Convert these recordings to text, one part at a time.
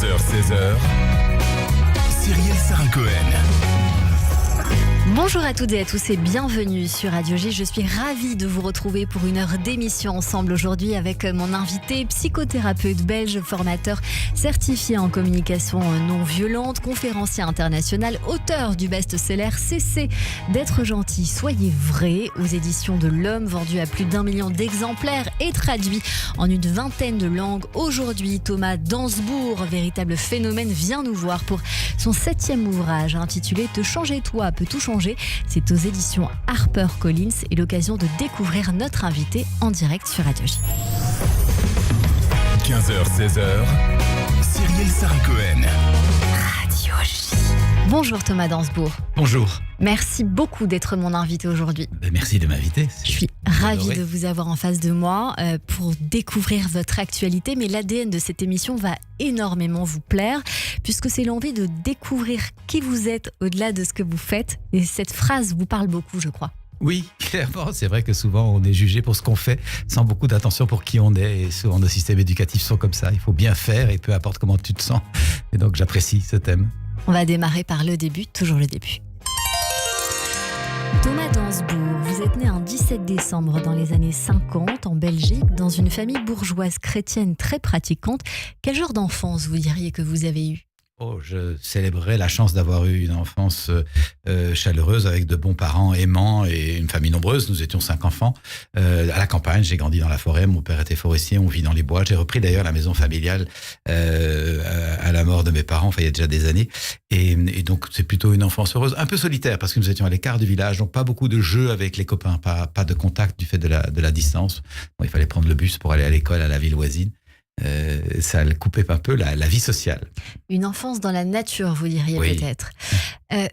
15h-16h, Cyrielle Sarin-Cohen. Bonjour à toutes et à tous et bienvenue sur Radio J. Je suis ravie de vous retrouver pour une heure d'émission ensemble aujourd'hui avec mon invité, psychothérapeute belge, formateur certifié en communication non violente, conférencier international, auteur du best-seller Cessez d'être gentil, soyez vrai aux éditions de l'Homme, vendu à plus d'1 million d'exemplaires et traduit en une vingtaine de langues. Aujourd'hui, Thomas Dansbourg, véritable phénomène, vient nous voir pour son 7e ouvrage intitulé Te changer toi peut tout changer. C'est aux éditions HarperCollins et l'occasion de découvrir notre invité en direct sur Radio J. 15h-16h, Cyrielle Sarin-Cohen. Radio J. Bonjour Thomas Dansbourg. Bonjour. Merci beaucoup d'être mon invité aujourd'hui. Merci de m'inviter. Je suis ravie de vous avoir en face de moi pour découvrir votre actualité. Mais l'ADN de cette émission va énormément vous plaire puisque c'est l'envie de découvrir qui vous êtes au-delà de ce que vous faites. Et cette phrase vous parle beaucoup, je crois. Oui, clairement, c'est vrai que souvent on est jugé pour ce qu'on fait sans beaucoup d'attention pour qui on est. Et souvent nos systèmes éducatifs sont comme ça. Il faut bien faire et peu importe comment tu te sens. Et donc j'apprécie ce thème. On va démarrer par le début, toujours le début. Thomas Dansbourg, vous êtes né un 17 décembre dans les années 50 en Belgique, dans une famille bourgeoise chrétienne très pratiquante. Quel genre d'enfance vous diriez que vous avez eu ? Je célébrais la chance d'avoir eu une enfance chaleureuse avec de bons parents aimants et une famille nombreuse. Nous étions 5 enfants à la campagne. J'ai grandi dans la forêt. Mon père était forestier. On vit dans les bois. J'ai repris d'ailleurs la maison familiale à la mort de mes parents. Enfin, il y a déjà des années. Et donc, c'est plutôt une enfance heureuse. Un peu solitaire parce que nous étions à l'écart du village. Donc, pas beaucoup de jeux avec les copains. Pas de contact du fait de la distance. Bon, il fallait prendre le bus pour aller à l'école à la ville voisine. Ça coupait un peu la vie sociale. Une enfance dans la nature, vous diriez peut-être.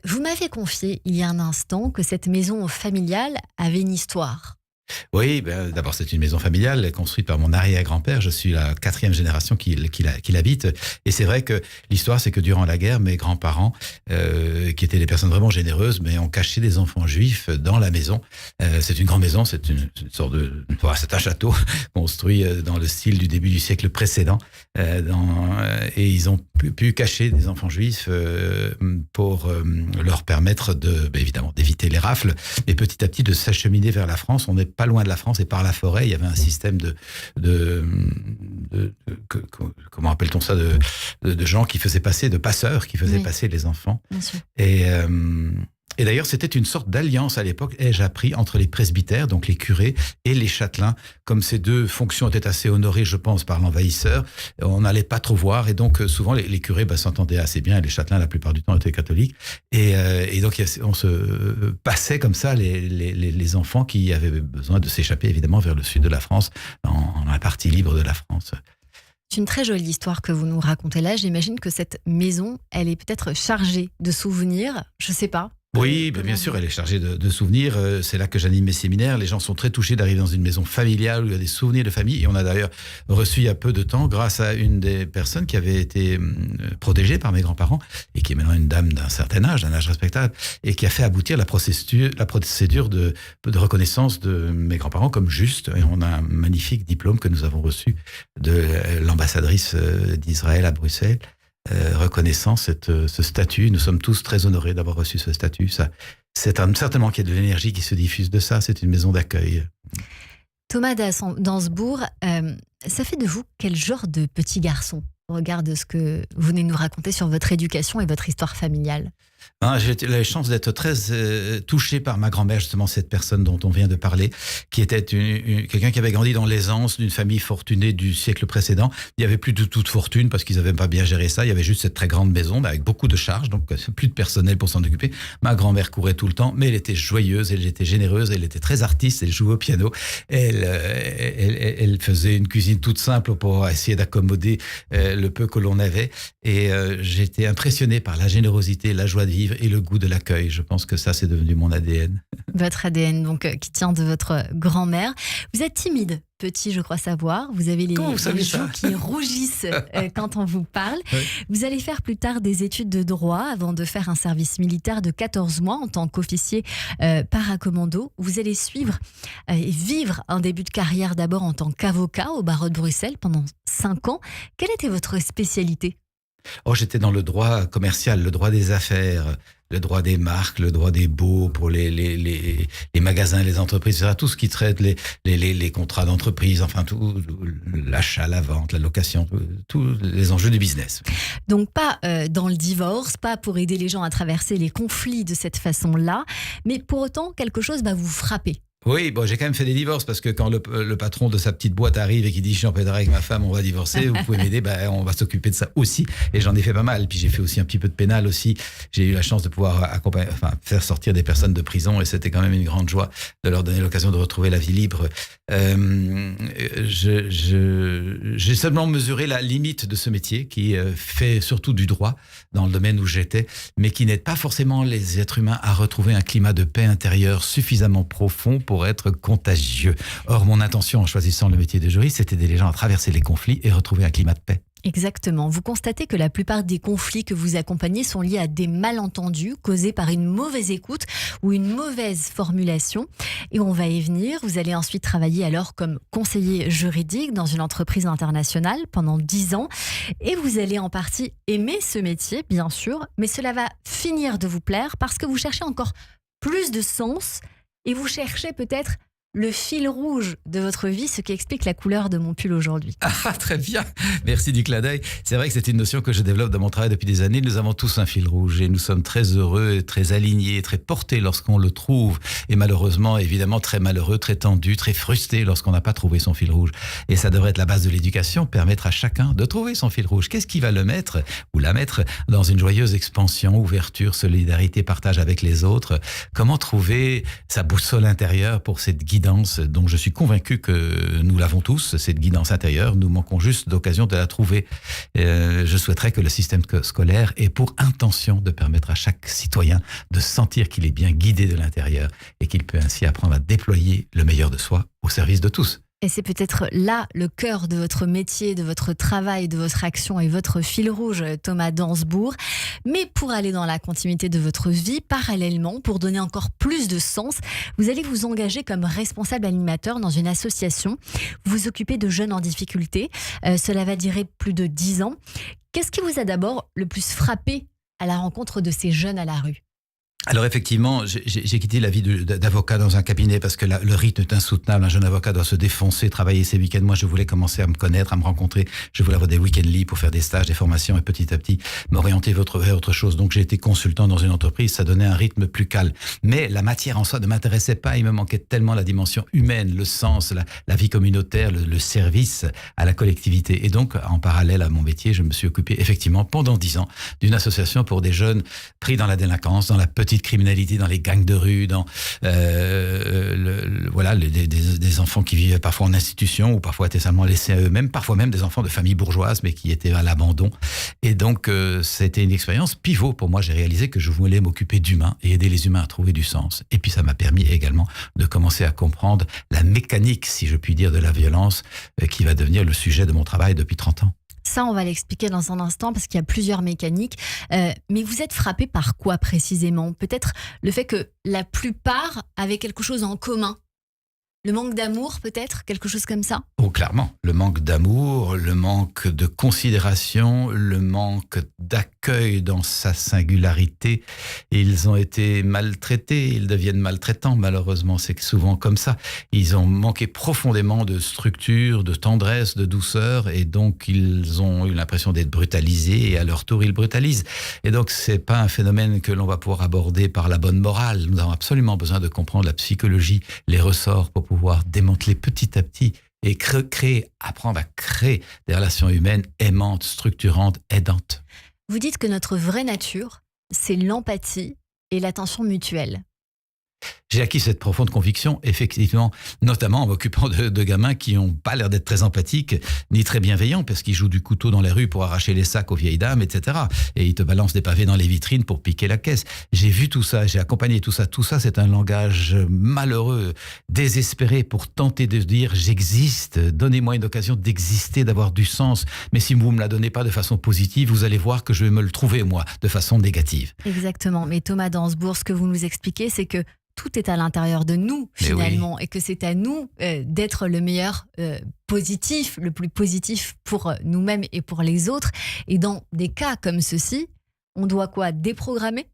Vous m'avez confié il y a un instant que cette maison familiale avait une histoire. Oui, d'abord c'est une maison familiale construite par mon arrière-grand-père. Je suis la 4e génération qui l'habite. Et c'est vrai que l'histoire, c'est que durant la guerre, mes grands-parents, qui étaient des personnes vraiment généreuses, mais ont caché des enfants juifs dans la maison. C'est une grande maison, c'est une sorte de... c'est un château construit dans le style du début du siècle précédent. Et ils ont pu cacher des enfants juifs pour leur permettre évidemment d'éviter les rafles. Et petit à petit de s'acheminer vers la France. On n'est pas loin de la France et par la forêt, il y avait un système comment appelle-t-on ça, de gens qui faisaient passer, de passeurs qui faisaient passer les enfants. Bien sûr. Et d'ailleurs, c'était une sorte d'alliance à l'époque, ai-je appris, entre les presbytères, donc les curés, et les châtelains. Comme ces deux fonctions étaient assez honorées, je pense, par l'envahisseur, on n'allait pas trop voir. Et donc, souvent, les curés s'entendaient assez bien. Et les châtelains, la plupart du temps, étaient catholiques. Et donc, on se passait comme ça les enfants qui avaient besoin de s'échapper, évidemment, vers le sud de la France, dans la partie libre de la France. C'est une très jolie histoire que vous nous racontez là. J'imagine que cette maison, elle est peut-être chargée de souvenirs. Je ne sais pas. Oui, bien sûr, elle est chargée de souvenirs. C'est là que j'anime mes séminaires. Les gens sont très touchés d'arriver dans une maison familiale où il y a des souvenirs de famille. Et on a d'ailleurs reçu il y a peu de temps, grâce à une des personnes qui avait été protégée par mes grands-parents et qui est maintenant une dame d'un certain âge, d'un âge respectable, et qui a fait aboutir la procédure de reconnaissance de mes grands-parents comme juste. Et on a un magnifique diplôme que nous avons reçu de l'ambassadrice d'Israël à Bruxelles. Reconnaissant ce statut. Nous sommes tous très honorés d'avoir reçu ce statut. Certainement qu'il y a de l'énergie qui se diffuse de ça. C'est une maison d'accueil. Thomas Dansbourg, ça fait de vous quel genre de petit garçon au regard de ce que vous venez de nous raconter sur votre éducation et votre histoire familiale? J'ai eu la chance d'être très touché par ma grand-mère, justement cette personne dont on vient de parler, qui était quelqu'un qui avait grandi dans l'aisance d'une famille fortunée du siècle précédent. Il n'y avait plus de toute fortune parce qu'ils n'avaient pas bien géré ça. Il y avait juste cette très grande maison avec beaucoup de charges, donc plus de personnel pour s'en occuper. Ma grand-mère courait tout le temps, mais elle était joyeuse, elle était généreuse, elle était très artiste, elle jouait au piano. Elle faisait une cuisine toute simple pour essayer d'accommoder le peu que l'on avait. Et j'étais impressionné par la générosité, la joie de vivre et le goût de l'accueil. Je pense que ça, c'est devenu mon ADN. Votre ADN, donc, qui tient de votre grand-mère. Vous êtes timide, petit, je crois savoir. Vous avez les joues qui rougissent quand on vous parle. Oui. Vous allez faire plus tard des études de droit avant de faire un service militaire de 14 mois en tant qu'officier paracommando. Vous allez suivre et vivre un début de carrière d'abord en tant qu'avocat au barreau de Bruxelles pendant 5 ans. Quelle était votre spécialité ? Oh, j'étais dans le droit commercial, le droit des affaires, le droit des marques, le droit des baux pour les magasins, les entreprises, etc. Tout ce qui traite les contrats d'entreprise, enfin tout, l'achat, la vente, la location, tous les enjeux du business. Donc pas dans le divorce, pas pour aider les gens à traverser les conflits de cette façon-là, mais pour autant, quelque chose va vous frapper. Oui, bon, j'ai quand même fait des divorces parce que quand le patron de sa petite boîte arrive et qu'il dit je suis en pédale avec ma femme, on va divorcer, vous pouvez m'aider, on va s'occuper de ça aussi. Et j'en ai fait pas mal. Puis j'ai fait aussi un petit peu de pénal aussi. J'ai eu la chance de pouvoir faire sortir des personnes de prison et c'était quand même une grande joie de leur donner l'occasion de retrouver la vie libre. J'ai seulement mesuré la limite de ce métier qui fait surtout du droit dans le domaine où j'étais, mais qui n'aide pas forcément les êtres humains à retrouver un climat de paix intérieure suffisamment profond pour être contagieux. Or, mon intention en choisissant le métier de juriste, c'était d'aider les gens à traverser les conflits et retrouver un climat de paix. Exactement. Vous constatez que la plupart des conflits que vous accompagnez sont liés à des malentendus causés par une mauvaise écoute ou une mauvaise formulation. Et on va y venir. Vous allez ensuite travailler alors comme conseiller juridique dans une entreprise internationale pendant 10 ans. Et vous allez en partie aimer ce métier, bien sûr, mais cela va finir de vous plaire parce que vous cherchez encore plus de sens et vous cherchez peut-être le fil rouge de votre vie, ce qui explique la couleur de mon pull aujourd'hui. Ah, très bien. Merci du clin d'œil. C'est vrai que c'est une notion que je développe dans mon travail depuis des années. Nous avons tous un fil rouge et nous sommes très heureux, très alignés, très portés lorsqu'on le trouve. Et malheureusement, évidemment, très malheureux, très tendu, très frustré lorsqu'on n'a pas trouvé son fil rouge. Et ça devrait être la base de l'éducation, permettre à chacun de trouver son fil rouge. Qu'est-ce qui va le mettre ou la mettre dans une joyeuse expansion, ouverture, solidarité, partage avec les autres? Comment trouver sa boussole intérieure pour cette guidance dont je suis convaincu que nous l'avons tous, cette guidance intérieure. Nous manquons juste d'occasion de la trouver. Je souhaiterais que le système scolaire ait pour intention de permettre à chaque citoyen de sentir qu'il est bien guidé de l'intérieur et qu'il peut ainsi apprendre à déployer le meilleur de soi au service de tous. Et c'est peut-être là le cœur de votre métier, de votre travail, de votre action et votre fil rouge, Thomas Dansbourg. Mais pour aller dans la continuité de votre vie, parallèlement, pour donner encore plus de sens, vous allez vous engager comme responsable animateur dans une association. Vous vous occupez de jeunes en difficulté. Cela va durer plus de 10 ans. Qu'est-ce qui vous a d'abord le plus frappé à la rencontre de ces jeunes à la rue ? Alors effectivement, j'ai quitté la vie d'avocat dans un cabinet parce que le rythme est insoutenable. Un jeune avocat doit se défoncer, travailler ses week-ends. Moi, je voulais commencer à me connaître, à me rencontrer. Je voulais avoir des week-ends libres pour faire des stages, des formations et petit à petit m'orienter vers autre chose. Donc j'ai été consultant dans une entreprise, ça donnait un rythme plus calme. Mais la matière en soi ne m'intéressait pas. Il me manquait tellement la dimension humaine, le sens, la vie communautaire, le service à la collectivité. Et donc, en parallèle à mon métier, je me suis occupé effectivement pendant 10 ans d'une association pour des jeunes pris dans la délinquance, dans la petite criminalité, dans les gangs de rue, dans des enfants qui vivaient parfois en institution ou parfois étaient seulement laissés à eux-mêmes, parfois même des enfants de familles bourgeoises mais qui étaient à l'abandon. Et donc c'était une expérience pivot pour moi. J'ai réalisé que je voulais m'occuper d'humains et aider les humains à trouver du sens. Et puis ça m'a permis également de commencer à comprendre la mécanique, si je puis dire, de la violence qui va devenir le sujet de mon travail depuis 30 ans. Ça, on va l'expliquer dans un instant parce qu'il y a plusieurs mécaniques. Mais vous êtes frappé par quoi précisément ? Peut-être le fait que la plupart avaient quelque chose en commun. Le manque d'amour, peut-être ? Quelque chose comme ça ? Oh, clairement. Le manque d'amour, le manque de considération, le manque d'accueil dans sa singularité. Ils ont été maltraités, ils deviennent maltraitants, malheureusement. C'est souvent comme ça. Ils ont manqué profondément de structure, de tendresse, de douceur, et donc ils ont eu l'impression d'être brutalisés, et à leur tour, ils brutalisent. Et donc, c'est pas un phénomène que l'on va pouvoir aborder par la bonne morale. Nous avons absolument besoin de comprendre la psychologie, les ressorts pour pouvoir démanteler petit à petit et apprendre à créer des relations humaines aimantes, structurantes, aidantes. Vous dites que notre vraie nature, c'est l'empathie et l'attention mutuelle. J'ai acquis cette profonde conviction, effectivement, notamment en m'occupant de gamins qui n'ont pas l'air d'être très empathiques, ni très bienveillants, parce qu'ils jouent du couteau dans les rues pour arracher les sacs aux vieilles dames, etc. Et ils te balancent des pavés dans les vitrines pour piquer la caisse. J'ai vu tout ça, j'ai accompagné tout ça. Tout ça, c'est un langage malheureux, désespéré pour tenter de se dire « j'existe, donnez-moi une occasion d'exister, d'avoir du sens. Mais si vous ne me la donnez pas de façon positive, vous allez voir que je vais me le trouver, moi, de façon négative. » Exactement. Mais Thomas Dansbourg, ce que vous nous expliquez, c'est que tout est à l'intérieur de nous finalement, et que c'est à nous d'être le meilleur positif, le plus positif pour nous-mêmes et pour les autres. Et dans des cas comme ceci, on doit quoi? Déprogrammer?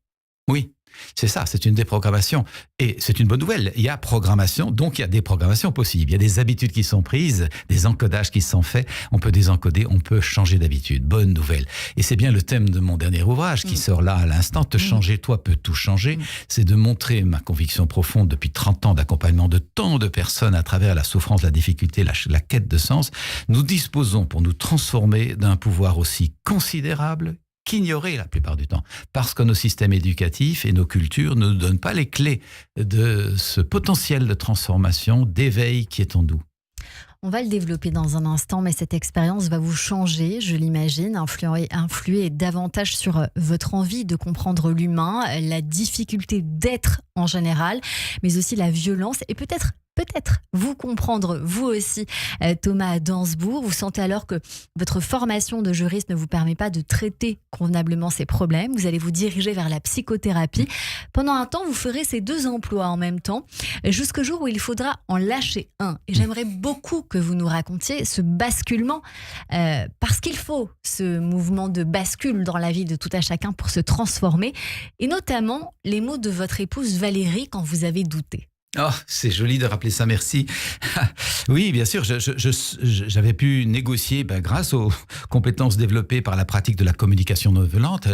Oui, c'est ça, c'est une déprogrammation. Et c'est une bonne nouvelle. Il y a programmation, donc il y a déprogrammation possible. Il y a des habitudes qui sont prises, des encodages qui sont faits. On peut désencoder, on peut changer d'habitude. Bonne nouvelle. Et c'est bien le thème de mon dernier ouvrage qui sort là à l'instant. Te changer, toi, peut tout changer. C'est de montrer ma conviction profonde depuis 30 ans d'accompagnement de tant de personnes à travers la souffrance, la difficulté, la quête de sens. Nous disposons pour nous transformer d'un pouvoir aussi considérable qu'ignorer la plupart du temps, parce que nos systèmes éducatifs et nos cultures ne nous donnent pas les clés de ce potentiel de transformation, d'éveil qui est en nous. On va le développer dans un instant, mais cette expérience va vous changer, je l'imagine, influer davantage sur votre envie de comprendre l'humain, la difficulté d'être en général, mais aussi la violence et peut-être vous comprendre, vous aussi, Thomas Dansbourg. Vous sentez alors que votre formation de juriste ne vous permet pas de traiter convenablement ces problèmes. Vous allez vous diriger vers la psychothérapie. Pendant un temps, vous ferez ces 2 emplois en même temps, jusqu'au jour où il faudra en lâcher un. Et j'aimerais beaucoup que vous nous racontiez ce basculement, parce qu'il faut ce mouvement de bascule dans la vie de tout à chacun pour se transformer, et notamment les mots de votre épouse Valérie quand vous avez douté. Oh, c'est joli de rappeler ça, merci. Oui, bien sûr, j'avais pu négocier grâce aux compétences développées par la pratique de la communication non violente,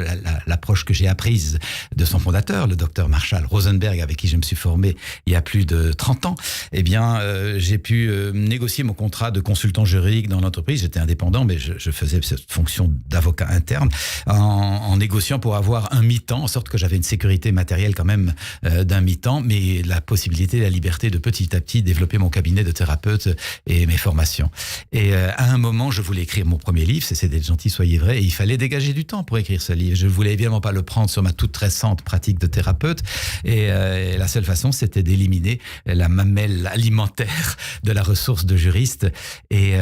l'approche que j'ai apprise de son fondateur, le docteur Marshall Rosenberg, avec qui je me suis formé il y a plus de 30 ans. Eh bien, j'ai pu négocier mon contrat de consultant juridique dans l'entreprise. J'étais indépendant, mais je faisais cette fonction d'avocat interne en négociant pour avoir un mi-temps, en sorte que j'avais une sécurité matérielle quand même d'un mi-temps, mais la possibilité, la liberté de petit à petit développer mon cabinet de thérapeute et mes formations. Et à un moment, je voulais écrire mon premier livre, c'est d'être gentil, soyez vrai, et il fallait dégager du temps pour écrire ce livre. Je ne voulais évidemment pas le prendre sur ma toute récente pratique de thérapeute, et la seule façon, c'était d'éliminer la mamelle alimentaire de la ressource de juriste, et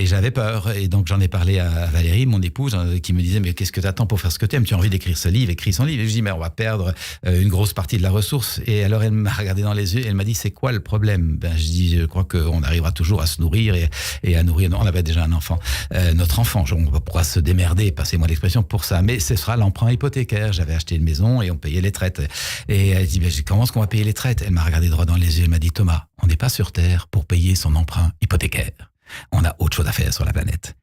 j'avais peur, et donc j'en ai parlé à Valérie, mon épouse, qui me disait, mais qu'est-ce que tu attends pour faire ce que tu aimes? Tu as envie d'écrire ce livre, écris son livre. Et je dis, mais on va perdre une grosse partie de la ressource. Et alors elle m'a regardé dans les yeux, elle m'a dit, c'est quoi le problème? Je dis, je crois qu'on arrivera toujours à se nourrir et à nourrir. Non, on avait déjà un enfant, notre enfant. On pourra se démerder, passez-moi l'expression, pour ça. Mais ce sera l'emprunt hypothécaire. J'avais acheté une maison et on payait les traites. Et elle dit, comment est-ce qu'on va payer les traites? Elle m'a regardé droit dans les yeux. Elle m'a dit, Thomas, on n'est pas sur Terre pour payer son emprunt hypothécaire. On a autre chose à faire sur la planète.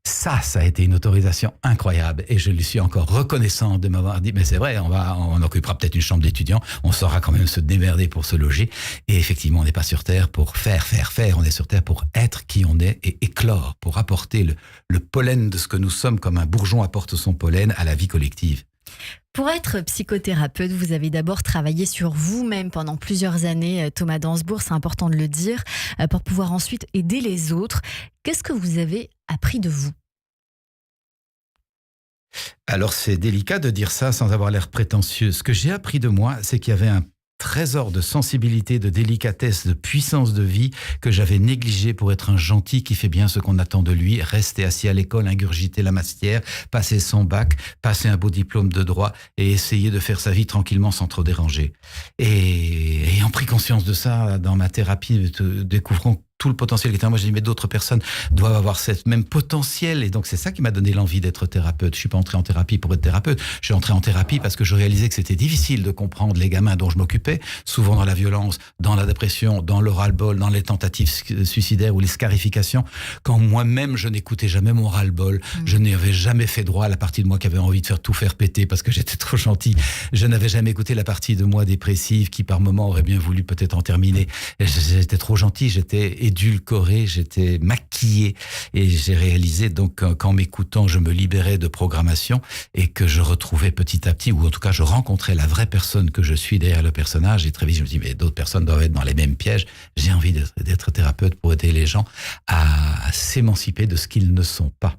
Ça a été une autorisation incroyable et je lui suis encore reconnaissant de m'avoir dit, mais c'est vrai, on occupera peut-être une chambre d'étudiant, on saura quand même se démerder pour se loger. Et effectivement, on n'est pas sur Terre pour faire, on est sur Terre pour être qui on est et éclore, pour apporter le pollen de ce que nous sommes, comme un bourgeon apporte son pollen à la vie collective. Pour être psychothérapeute, vous avez d'abord travaillé sur vous-même pendant plusieurs années, Thomas Dansbourg, c'est important de le dire, pour pouvoir ensuite aider les autres. Qu'est-ce que vous avez appris de vous? Alors c'est délicat de dire ça sans avoir l'air prétentieux. Ce que j'ai appris de moi, c'est qu'il y avait un trésor de sensibilité, de délicatesse, de puissance de vie que j'avais négligé pour être un gentil qui fait bien ce qu'on attend de lui, rester assis à l'école, ingurgiter la matière, passer son bac, passer un beau diplôme de droit et essayer de faire sa vie tranquillement sans trop déranger. Et ayant pris conscience de ça dans ma thérapie, découvrant tout le potentiel qui était en moi, j'ai dit, mais d'autres personnes doivent avoir cette même potentiel. Et donc, c'est ça qui m'a donné l'envie d'être thérapeute. Je suis pas entré en thérapie pour être thérapeute. Je suis entré en thérapie parce que je réalisais que c'était difficile de comprendre les gamins dont je m'occupais, souvent dans la violence, dans la dépression, dans le ras-le-bol, dans les tentatives suicidaires ou les scarifications, quand moi-même, je n'écoutais jamais mon ras-le-bol. Je n'avais jamais fait droit à la partie de moi qui avait envie de faire tout faire péter parce que j'étais trop gentil. Je n'avais jamais écouté la partie de moi dépressive qui, par moments, aurait bien voulu peut-être en terminer. J'étais trop gentil, j'étais édulcoré, j'étais maquillé et j'ai réalisé donc qu'en m'écoutant, je me libérais de programmation et que je retrouvais petit à petit, ou en tout cas je rencontrais la vraie personne que je suis derrière le personnage et très vite je me dis mais d'autres personnes doivent être dans les mêmes pièges. J'ai envie d'être thérapeute pour aider les gens à s'émanciper de ce qu'ils ne sont pas.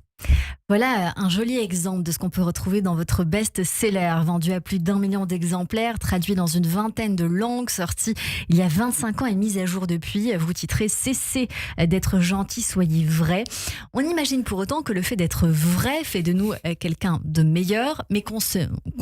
Voilà un joli exemple de ce qu'on peut retrouver dans votre best-seller, vendu à plus d'1 million d'exemplaires, traduit dans une vingtaine de langues, sorti il y a 25 ans et mis à jour depuis. Vous titrez « Cessez d'être gentil, soyez vrai ». On imagine pour autant que le fait d'être vrai fait de nous quelqu'un de meilleur, mais qu'on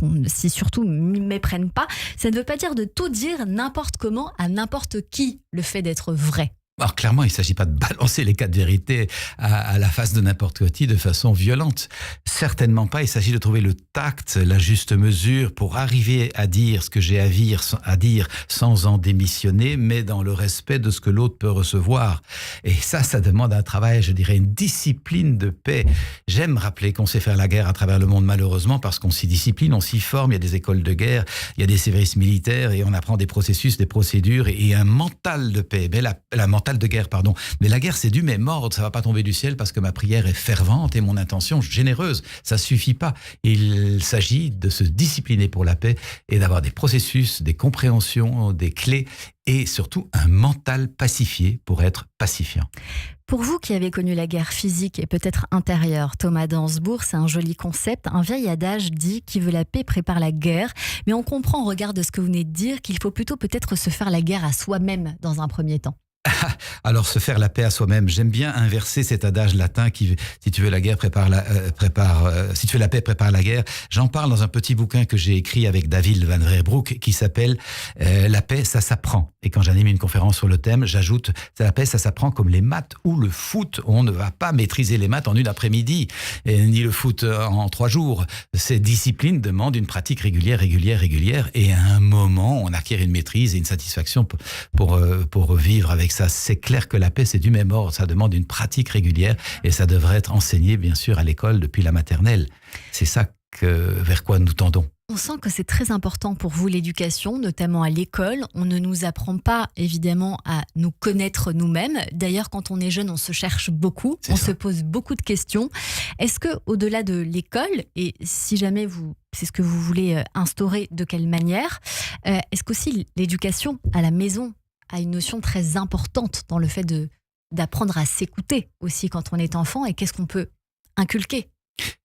ne s'y surtout méprenne pas. Ça ne veut pas dire de tout dire n'importe comment à n'importe qui, le fait d'être vrai. Alors clairement, il ne s'agit pas de balancer les 4 vérités à la face de n'importe qui de façon violente. Certainement pas. Il s'agit de trouver le tact, la juste mesure pour arriver à dire ce que j'ai à dire sans en démissionner, mais dans le respect de ce que l'autre peut recevoir. Et ça demande un travail, je dirais, une discipline de paix. J'aime rappeler qu'on sait faire la guerre à travers le monde, malheureusement, parce qu'on s'y discipline, on s'y forme. Il y a des écoles de guerre, il y a des services militaires et on apprend des processus, des procédures et un mental de paix. Mais la mentale de guerre, pardon. Mais la guerre, c'est du même ordre. Ça va pas tomber du ciel parce que ma prière est fervente et mon intention généreuse. Ça suffit pas. Il s'agit de se discipliner pour la paix et d'avoir des processus, des compréhensions, des clés et surtout un mental pacifié pour être pacifiant. Pour vous qui avez connu la guerre physique et peut-être intérieure, Thomas d'Ansbourg, c'est un joli concept. Un vieil adage dit « qui veut la paix prépare la guerre ». Mais on comprend au regard de ce que vous venez de dire qu'il faut plutôt peut-être se faire la guerre à soi-même dans un premier temps. Alors, se faire la paix à soi-même. J'aime bien inverser cet adage latin qui, si tu veux la guerre, si tu veux la paix, prépare la guerre. J'en parle dans un petit bouquin que j'ai écrit avec David Van Reerbrouck qui s'appelle La paix, ça s'apprend. Et quand j'anime une conférence sur le thème, j'ajoute la paix, ça s'apprend comme les maths ou le foot. On ne va pas maîtriser les maths en une après-midi, ni le foot en 3 jours. Cette discipline demande une pratique régulière. Et à un moment, on acquiert une maîtrise et une satisfaction pour vivre avec ça. C'est clair que la paix, c'est du même ordre. Ça demande une pratique régulière et ça devrait être enseigné, bien sûr, à l'école depuis la maternelle. C'est ça vers quoi nous tendons. On sent que c'est très important pour vous l'éducation, notamment à l'école. On ne nous apprend pas évidemment à nous connaître nous-mêmes. D'ailleurs, quand on est jeune, on se cherche beaucoup, se pose beaucoup de questions. Est-ce que, au-delà de l'école, et si jamais c'est ce que vous voulez instaurer, de quelle manière, est-ce qu'aussi l'éducation à la maison a une notion très importante dans le fait d'apprendre à s'écouter aussi quand on est enfant, et qu'est-ce qu'on peut inculquer ?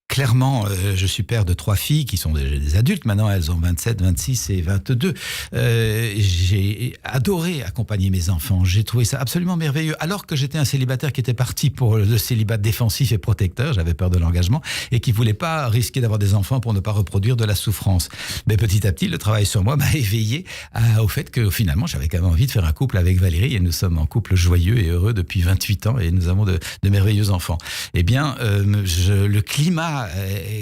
Clairement, je suis père de 3 filles qui sont des adultes maintenant, elles ont 27, 26 et 22. J'ai adoré accompagner mes enfants, j'ai trouvé ça absolument merveilleux. Alors que j'étais un célibataire qui était parti pour le célibat défensif et protecteur, j'avais peur de l'engagement, et qui ne voulait pas risquer d'avoir des enfants pour ne pas reproduire de la souffrance. Mais petit à petit, le travail sur moi m'a éveillé au fait que finalement, j'avais quand même envie de faire un couple avec Valérie, et nous sommes en couple joyeux et heureux depuis 28 ans, et nous avons de merveilleux enfants. Eh bien, le climat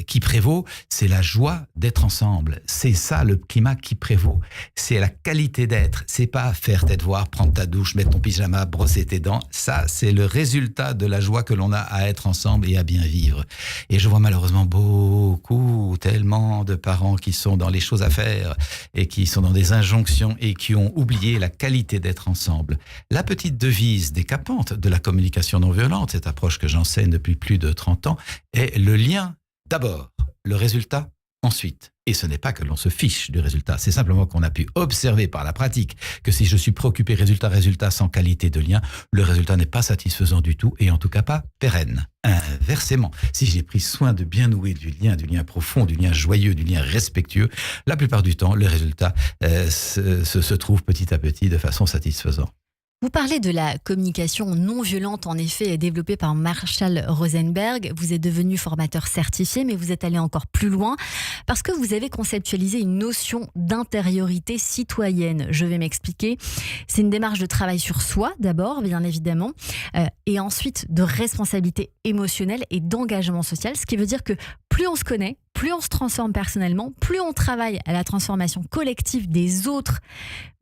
qui prévaut, c'est la joie d'être ensemble. C'est ça le climat qui prévaut. C'est la qualité d'être. C'est pas faire tes devoirs, prendre ta douche, mettre ton pyjama, brosser tes dents. Ça, c'est le résultat de la joie que l'on a à être ensemble et à bien vivre. Et je vois malheureusement tellement de parents qui sont dans les choses à faire et qui sont dans des injonctions et qui ont oublié la qualité d'être ensemble. La petite devise décapante de la communication non violente, cette approche que j'enseigne depuis plus de 30 ans, est le lien d'abord, le résultat ensuite. Et ce n'est pas que l'on se fiche du résultat, c'est simplement qu'on a pu observer par la pratique que si je suis préoccupé résultat sans qualité de lien, le résultat n'est pas satisfaisant du tout et en tout cas pas pérenne. Inversement, si j'ai pris soin de bien nouer du lien profond, du lien joyeux, du lien respectueux, la plupart du temps, le résultat se trouve petit à petit de façon satisfaisante. Vous parlez de la communication non violente, en effet, développée par Marshall Rosenberg. Vous êtes devenu formateur certifié, mais vous êtes allé encore plus loin parce que vous avez conceptualisé une notion d'intériorité citoyenne. Je vais m'expliquer. C'est une démarche de travail sur soi, d'abord, bien évidemment, et ensuite de responsabilité émotionnelle et d'engagement social, ce qui veut dire que plus on se connaît, plus on se transforme personnellement, plus on travaille à la transformation collective des autres,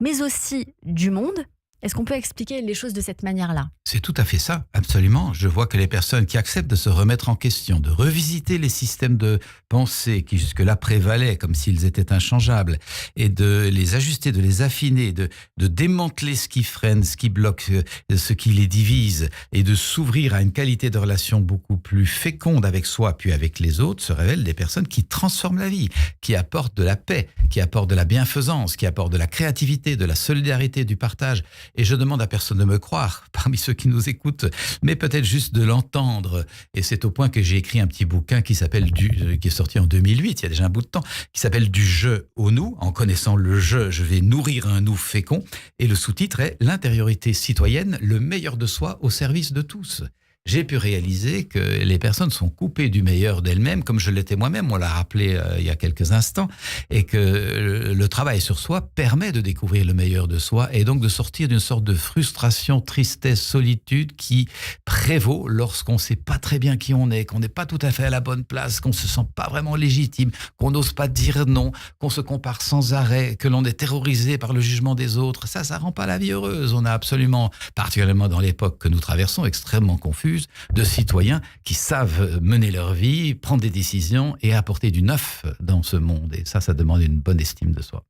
mais aussi du monde. Est-ce qu'on peut expliquer les choses de cette manière-là ? C'est tout à fait ça, absolument. Je vois que les personnes qui acceptent de se remettre en question, de revisiter les systèmes de pensée qui jusque-là prévalaient comme s'ils étaient inchangeables, et de les ajuster, de les affiner, de démanteler ce qui freine, ce qui bloque, ce qui les divise, et de s'ouvrir à une qualité de relation beaucoup plus féconde avec soi puis avec les autres, se révèlent des personnes qui transforment la vie, qui apportent de la paix, qui apportent de la bienfaisance, qui apportent de la créativité, de la solidarité, du partage. Et je demande à personne de me croire, parmi ceux qui nous écoutent, mais peut-être juste de l'entendre. Et c'est au point que j'ai écrit un petit bouquin qui est sorti en 2008, il y a déjà un bout de temps, qui s'appelle Du je au nous. En connaissant le je vais nourrir un nous fécond. Et le sous-titre est L'intériorité citoyenne, le meilleur de soi au service de tous. J'ai pu réaliser que les personnes sont coupées du meilleur d'elles-mêmes, comme je l'étais moi-même, on l'a rappelé il y a quelques instants, et que le travail sur soi permet de découvrir le meilleur de soi et donc de sortir d'une sorte de frustration, tristesse, solitude qui prévaut lorsqu'on ne sait pas très bien qui on est, qu'on n'est pas tout à fait à la bonne place, qu'on ne se sent pas vraiment légitime, qu'on n'ose pas dire non, qu'on se compare sans arrêt, que l'on est terrorisé par le jugement des autres. Ça rend pas la vie heureuse. On a absolument, particulièrement dans l'époque que nous traversons, extrêmement confus, de citoyens qui savent mener leur vie, prendre des décisions et apporter du neuf dans ce monde. Et ça demande une bonne estime de soi.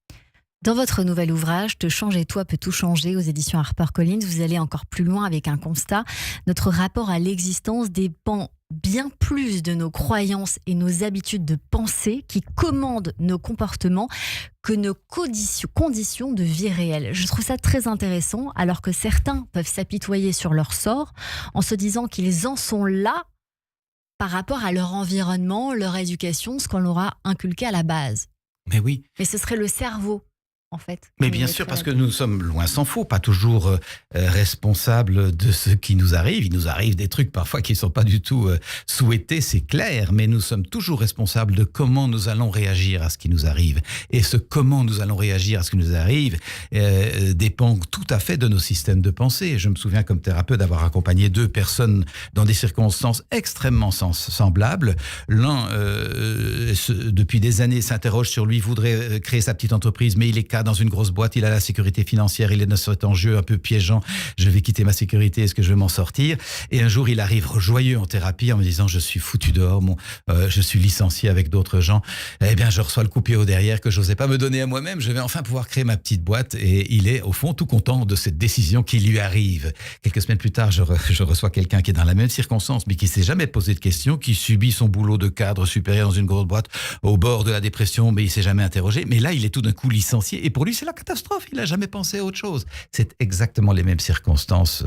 Dans votre nouvel ouvrage, Te changer toi peut tout changer, aux éditions HarperCollins, vous allez encore plus loin avec un constat. Notre rapport à l'existence dépend bien plus de nos croyances et nos habitudes de pensée qui commandent nos comportements que nos conditions de vie réelles. Je trouve ça très intéressant, alors que certains peuvent s'apitoyer sur leur sort en se disant qu'ils en sont là par rapport à leur environnement, leur éducation, ce qu'on leur a inculqué à la base. Mais oui. Mais ce serait le cerveau, en fait. Mais bien sûr, parce que nous sommes, loin s'en faut, pas toujours responsables de ce qui nous arrive. Il nous arrive des trucs parfois qui ne sont pas du tout souhaités, c'est clair, mais nous sommes toujours responsables de comment nous allons réagir à ce qui nous arrive. Et ce comment nous allons réagir à ce qui nous arrive dépend tout à fait de nos systèmes de pensée. Je me souviens comme thérapeute d'avoir accompagné 2 personnes dans des circonstances extrêmement semblables. L'un, depuis des années, s'interroge sur lui, voudrait créer sa petite entreprise, mais il est cadre dans une grosse boîte, il a la sécurité financière, il est dans cet enjeu un peu piégeant, je vais quitter ma sécurité, est-ce que je vais m'en sortir? Et un jour, il arrive joyeux en thérapie en me disant, je suis foutu dehors, je suis licencié avec d'autres gens, eh bien je reçois le coup de pied au derrière que je n'osais pas me donner à moi-même, je vais enfin pouvoir créer ma petite boîte. Et il est au fond tout content de cette décision qui lui arrive. Quelques semaines plus tard, je reçois quelqu'un qui est dans la même circonstance, mais qui ne s'est jamais posé de questions, qui subit son boulot de cadre supérieur dans une grosse boîte, au bord de la dépression, mais il ne s'est jamais interrogé. Mais là, il est tout d'un coup licencié. Et pour lui, c'est la catastrophe. Il n'a jamais pensé à autre chose. C'est exactement les mêmes circonstances,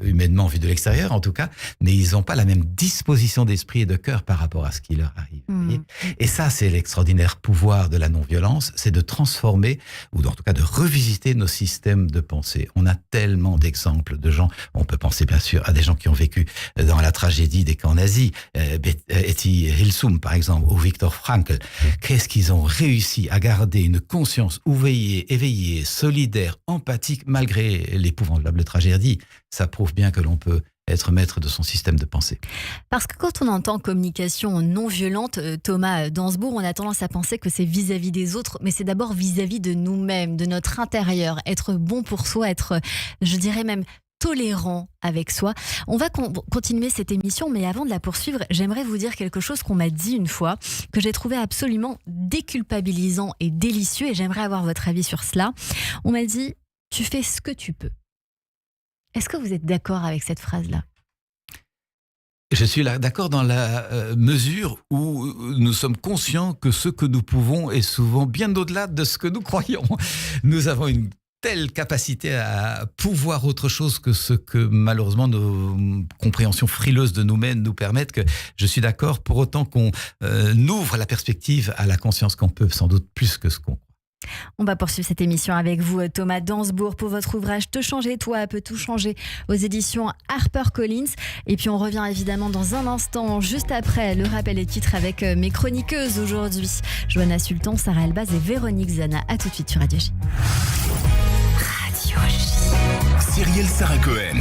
humainement vues de l'extérieur, en tout cas. Mais ils n'ont pas la même disposition d'esprit et de cœur par rapport à ce qui leur arrive. Et ça, c'est l'extraordinaire pouvoir de la non-violence. C'est de transformer, ou en tout cas de revisiter nos systèmes de pensée. On a tellement d'exemples de gens. On peut penser, bien sûr, à des gens qui ont vécu dans la tragédie des camps nazis. Etty Hillesum, par exemple, ou Viktor Frankl. Qu'est-ce qu'ils ont réussi à garder une conscience éveillée, solidaire, empathique, malgré l'épouvantable tragédie. Ça prouve bien que l'on peut être maître de son système de pensée. Parce que quand on entend communication non violente, Thomas Dansbourg, on a tendance à penser que c'est vis-à-vis des autres, mais c'est d'abord vis-à-vis de nous-mêmes, de notre intérieur. Être bon pour soi, être, je dirais même, tolérant avec soi. On va continuer cette émission, mais avant de la poursuivre, j'aimerais vous dire quelque chose qu'on m'a dit une fois, que j'ai trouvé absolument déculpabilisant et délicieux, et j'aimerais avoir votre avis sur cela. On m'a dit, tu fais ce que tu peux. Est-ce que vous êtes d'accord avec cette phrase-là ? Je suis là d'accord dans la mesure où nous sommes conscients que ce que nous pouvons est souvent bien au-delà de ce que nous croyons. Nous avons une telle capacité à pouvoir autre chose que ce que malheureusement nos compréhensions frileuses de nous-mêmes nous permettent, que je suis d'accord pour autant qu'on ouvre la perspective à la conscience qu'on peut sans doute plus que ce qu'on croit. On va poursuivre cette émission avec vous, Thomas Dansbourg, pour votre ouvrage Te changer toi peut tout changer, aux éditions HarperCollins. Et puis on revient évidemment dans un instant, juste après le rappel des titres avec mes chroniqueuses aujourd'hui, Johanna Sultan, Sarah Elbaz et Véronique Zana. À tout de suite sur Radio J. Radio J. Cyrielle Sarah Cohen.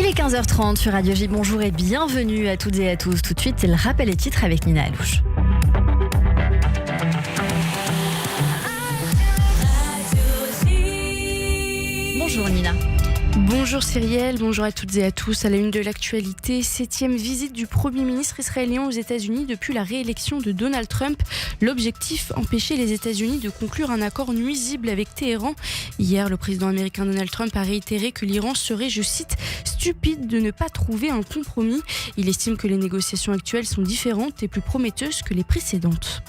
Il est 15h30 sur Radio J. Bonjour et bienvenue à toutes et à tous. Tout de suite, c'est le rappel des titres avec Nina Alouche. Bonjour Nina. Bonjour Cyrielle, bonjour à toutes et à tous. À la une de l'actualité, 7e visite du Premier ministre israélien aux États-Unis depuis la réélection de Donald Trump. L'objectif, empêcher les États-Unis de conclure un accord nuisible avec Téhéran. Hier, le président américain Donald Trump a réitéré que l'Iran serait, je cite, stupide de ne pas trouver un compromis. Il estime que les négociations actuelles sont différentes et plus prometteuses que les précédentes.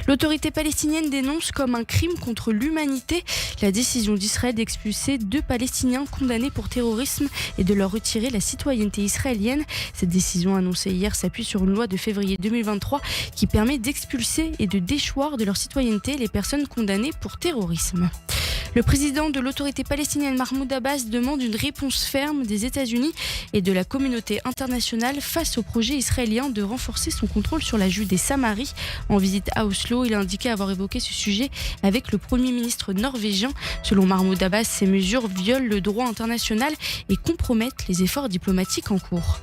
L'autorité palestinienne dénonce comme un crime contre l'humanité la décision d'Israël d'expulser 2 Palestiniens condamnés pour terrorisme et de leur retirer la citoyenneté israélienne. Cette décision annoncée hier s'appuie sur une loi de février 2023 qui permet d'expulser et de déchoir de leur citoyenneté les personnes condamnées pour terrorisme. Le président de l'autorité palestinienne Mahmoud Abbas demande une réponse ferme des États-Unis et de la communauté internationale face au projet israélien de renforcer son contrôle sur la Judée-Samarie. En visite à Oslo, il a indiqué avoir évoqué ce sujet avec le Premier ministre norvégien. Selon Mahmoud Abbas, ces mesures violent le droit international et compromettent les efforts diplomatiques en cours.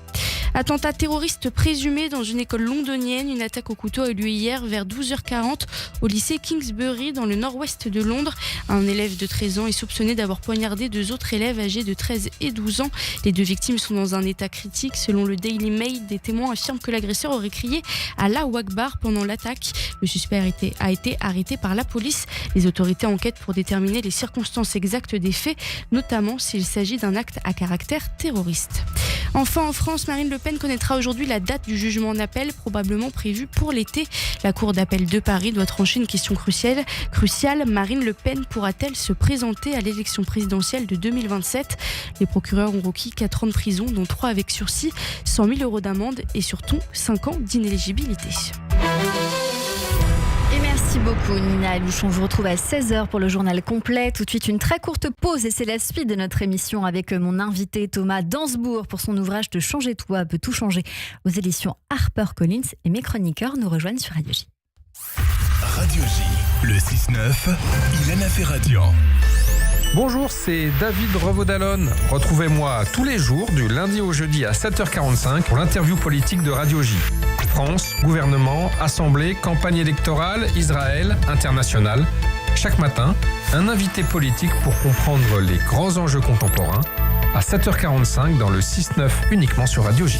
Attentat terroriste présumé dans une école londonienne. Une attaque au couteau a eu lieu hier vers 12h40 au lycée Kingsbury dans le nord-ouest de Londres. Un élève de 13 ans est soupçonné d'avoir poignardé 2 autres élèves âgés de 13 et 12 ans. Les 2 victimes sont dans un état critique. Selon le Daily Mail, des témoins affirment que l'agresseur aurait crié « Allahu Akbar » pendant l'attaque. Le suspect a été arrêté par la police. Les autorités enquêtent pour déterminer les circonstances exactes des faits, notamment s'il s'agit d'un acte à caractère terroriste. Enfin, en France, Marine Le Pen connaîtra aujourd'hui la date du jugement en appel, probablement prévu pour l'été. La Cour d'appel de Paris doit trancher une question cruciale. Marine Le Pen pourra-t-elle se présenter à l'élection présidentielle de 2027 ? Les procureurs ont requis 4 ans de prison, dont 3 avec sursis, 100 000 € d'amende et surtout 5 ans d'inéligibilité. Merci beaucoup Nina Alouche. On vous retrouve à 16h pour le journal complet. Tout de suite une très courte pause et c'est la suite de notre émission avec mon invité Thomas Dansbourg pour son ouvrage de Changer toi peut tout changer aux éditions HarperCollins et mes chroniqueurs nous rejoignent sur Radio J. Radio J, le 6-9, Ilana Ferradian. Bonjour, c'est David Revaud-Dallon. Retrouvez-moi tous les jours, du lundi au jeudi à 7h45 pour l'interview politique de Radio J. France, gouvernement, assemblée, campagne électorale, Israël, international. Chaque matin, un invité politique pour comprendre les grands enjeux contemporains à 7h45 dans le 6-9 uniquement sur Radio J.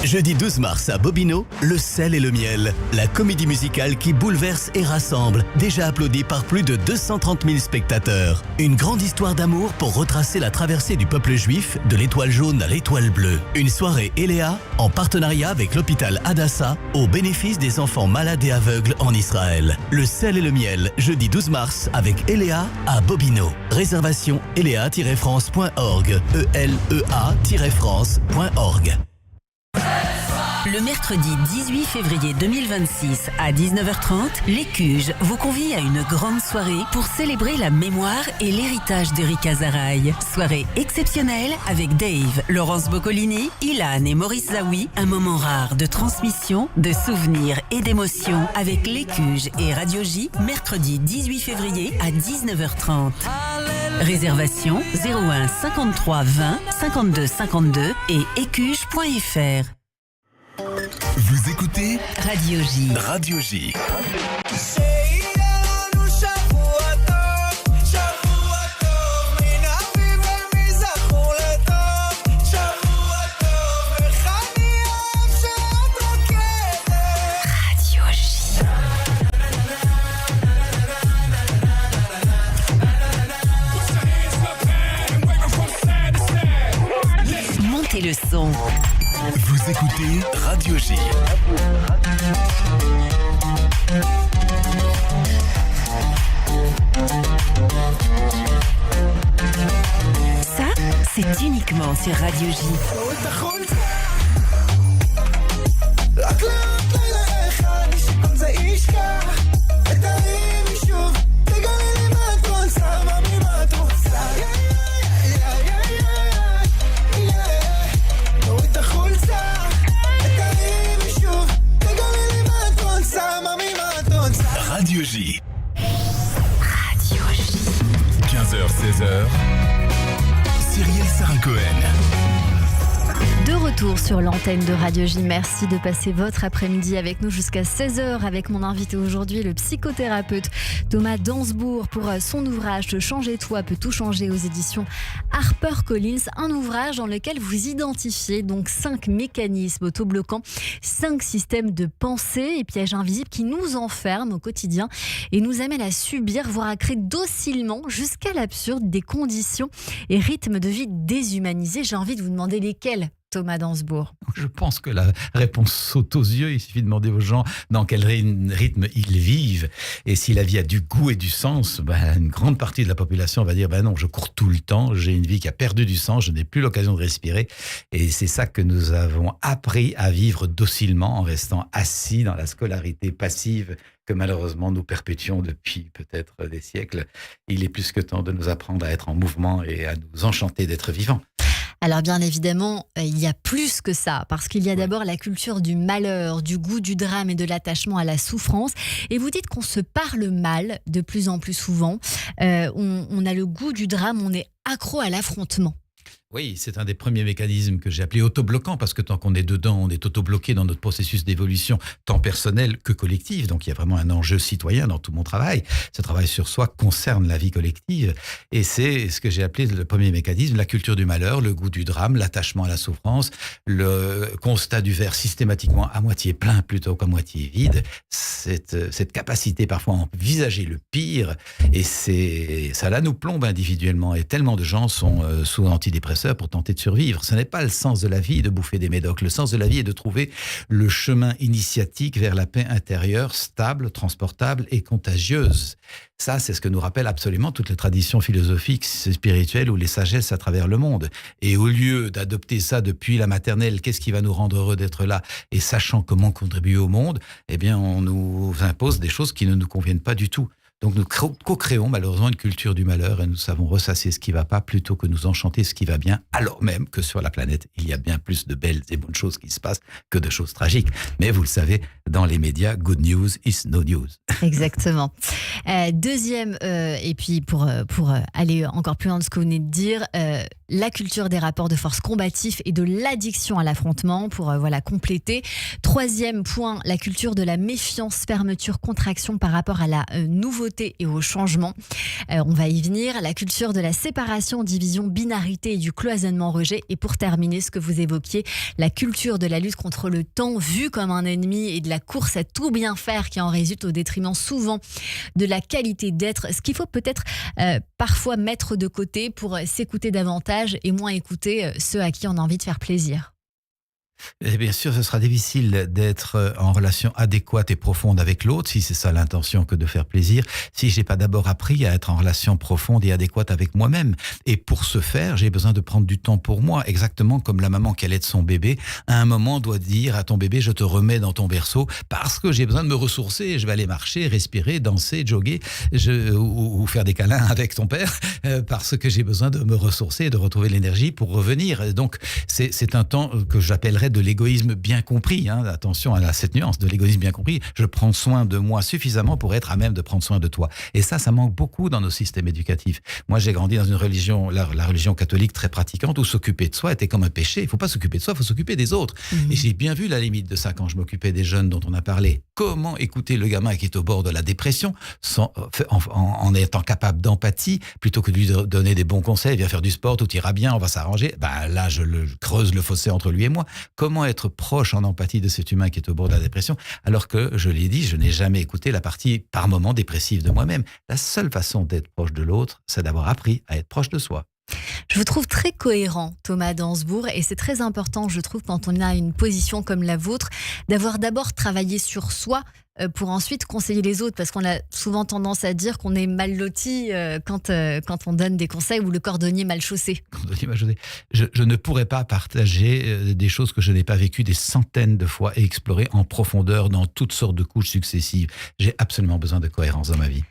Jeudi 12 mars à Bobino, Le sel et le miel, la comédie musicale qui bouleverse et rassemble, déjà applaudie par plus de 230 000 spectateurs. Une grande histoire d'amour pour retracer la traversée du peuple juif de l'étoile jaune à l'étoile bleue. Une soirée Eléa en partenariat avec l'hôpital Hadassah au bénéfice des enfants malades et aveugles en Israël. Le sel et le miel, jeudi 12 mars avec Eléa à Bobino. Réservation elea-france.org, elea-france.org. Le mercredi 18 février 2026 à 19h30, les Cuges vous convient à une grande soirée pour célébrer la mémoire et l'héritage d'Eric Azaraï. Soirée exceptionnelle avec Dave, Laurence Boccolini, Ilan et Maurice Zawi. Un moment rare de transmission, de souvenirs et d'émotions avec les Cuges et Radio J, mercredi 18 février à 19h30. Réservation 01 53 20 52 52 et écuge.fr. Vous écoutez Radio J. Radio J. Montez le son. Vous écoutez Radio J. Ça, c'est uniquement sur Radio J. Radio J. Radio J. 15h, 16h. Cyrielle Sarah-Cohen. De retour sur l'antenne de Radio J. Merci de passer votre après-midi avec nous jusqu'à 16h avec mon invité aujourd'hui, le psychothérapeute Thomas Dansbourg, pour son ouvrage « Changer toi peut tout changer » aux éditions HarperCollins. Un ouvrage dans lequel vous identifiez donc 5 mécanismes autobloquants, 5 systèmes de pensée et pièges invisibles qui nous enferment au quotidien et nous amènent à subir, voire à créer docilement jusqu'à l'absurde des conditions et rythmes de vie déshumanisés. J'ai envie de vous demander lesquels, Thomas Dansbourg? Je pense que la réponse saute aux yeux. Il suffit de demander aux gens dans quel rythme ils vivent. Et si la vie a du goût et du sens, une grande partie de la population va dire non, je cours tout le temps, j'ai une vie qui a perdu du sens, je n'ai plus l'occasion de respirer. Et c'est ça que nous avons appris à vivre docilement en restant assis dans la scolarité passive que malheureusement nous perpétuons depuis peut-être des siècles. Il est plus que temps de nous apprendre à être en mouvement et à nous enchanter d'être vivants. Alors bien évidemment, il y a plus que ça, parce qu'il y a d'abord la culture du malheur, du goût du drame et de l'attachement à la souffrance. Et vous dites qu'on se parle mal de plus en plus souvent. On a le goût du drame, on est accro à l'affrontement. Oui, c'est un des premiers mécanismes que j'ai appelé autobloquant, parce que tant qu'on est dedans, on est autobloqué dans notre processus d'évolution, tant personnel que collectif. Donc il y a vraiment un enjeu citoyen dans tout mon travail. Ce travail sur soi concerne la vie collective. Et c'est ce que j'ai appelé le premier mécanisme, la culture du malheur, le goût du drame, l'attachement à la souffrance, le constat du verre systématiquement à moitié plein plutôt qu'à moitié vide, cette capacité parfois à envisager le pire. Et ça là nous plombe individuellement. Et tellement de gens sont sous antidépresseurs pour tenter de survivre. Ce n'est pas le sens de la vie de bouffer des médocs. Le sens de la vie est de trouver le chemin initiatique vers la paix intérieure, stable, transportable et contagieuse. Ça, c'est ce que nous rappellent absolument toutes les traditions philosophiques, spirituelles ou les sagesses à travers le monde. Et au lieu d'adopter ça depuis la maternelle, qu'est-ce qui va nous rendre heureux d'être là, et sachant comment contribuer au monde, on nous impose des choses qui ne nous conviennent pas du tout. Donc nous co-créons malheureusement une culture du malheur et nous savons ressasser ce qui ne va pas plutôt que nous enchanter ce qui va bien, alors même que sur la planète, il y a bien plus de belles et bonnes choses qui se passent que de choses tragiques. Mais vous le savez, dans les médias, good news is no news. Exactement. Deuxième, et puis pour aller encore plus loin de ce que vous venez de dire, la culture des rapports de force combatifs et de l'addiction à l'affrontement pour compléter. Troisième point, la culture de la méfiance, fermeture, contraction par rapport à la nouveauté et au changement. On va y venir. La culture de la séparation, division, binarité et du cloisonnement-rejet. Et pour terminer, ce que vous évoquiez, la culture de la lutte contre le temps vu comme un ennemi et de la course à tout bien faire qui en résulte au détriment souvent de la qualité d'être. Ce qu'il faut peut-être parfois mettre de côté pour s'écouter davantage et moins écouter ceux à qui on a envie de faire plaisir. Et bien sûr, ce sera difficile d'être en relation adéquate et profonde avec l'autre, si c'est ça l'intention que de faire plaisir, si j'ai pas d'abord appris à être en relation profonde et adéquate avec moi-même. Et pour ce faire, j'ai besoin de prendre du temps pour moi, exactement comme la maman qui allait de son bébé, à un moment doit dire à ton bébé, je te remets dans ton berceau, parce que j'ai besoin de me ressourcer, je vais aller marcher, respirer, danser, jogger, ou faire des câlins avec ton père, parce que j'ai besoin de me ressourcer et de retrouver l'énergie pour revenir. Donc, c'est un temps que j'appellerais de l'égoïsme bien compris. Attention à cette nuance, de l'égoïsme bien compris. Je prends soin de moi suffisamment pour être à même de prendre soin de toi. Et ça manque beaucoup dans nos systèmes éducatifs. Moi, j'ai grandi dans une religion, la religion catholique très pratiquante, où s'occuper de soi était comme un péché. Il ne faut pas s'occuper de soi, il faut s'occuper des autres. Et j'ai bien vu la limite de ça quand je m'occupais des jeunes dont on a parlé. Comment écouter le gamin qui est au bord de la dépression en étant capable d'empathie, plutôt que de lui donner des bons conseils, viens faire du sport, tout ira bien, on va s'arranger. Là, je creuse le fossé entre lui et moi. Comment être proche en empathie de cet humain qui est au bord de la dépression, alors que, je l'ai dit, je n'ai jamais écouté la partie par moments dépressive de moi-même. La seule façon d'être proche de l'autre, c'est d'avoir appris à être proche de soi. Je vous trouve très cohérent, Thomas Dansbourg, et c'est très important, je trouve, quand on a une position comme la vôtre, d'avoir d'abord travaillé sur soi pour ensuite conseiller les autres, parce qu'on a souvent tendance à dire qu'on est mal loti quand on donne des conseils, ou le cordonnier mal chaussé. Je ne pourrais pas partager des choses que je n'ai pas vécues des centaines de fois et explorer en profondeur dans toutes sortes de couches successives. J'ai absolument besoin de cohérence dans ma vie.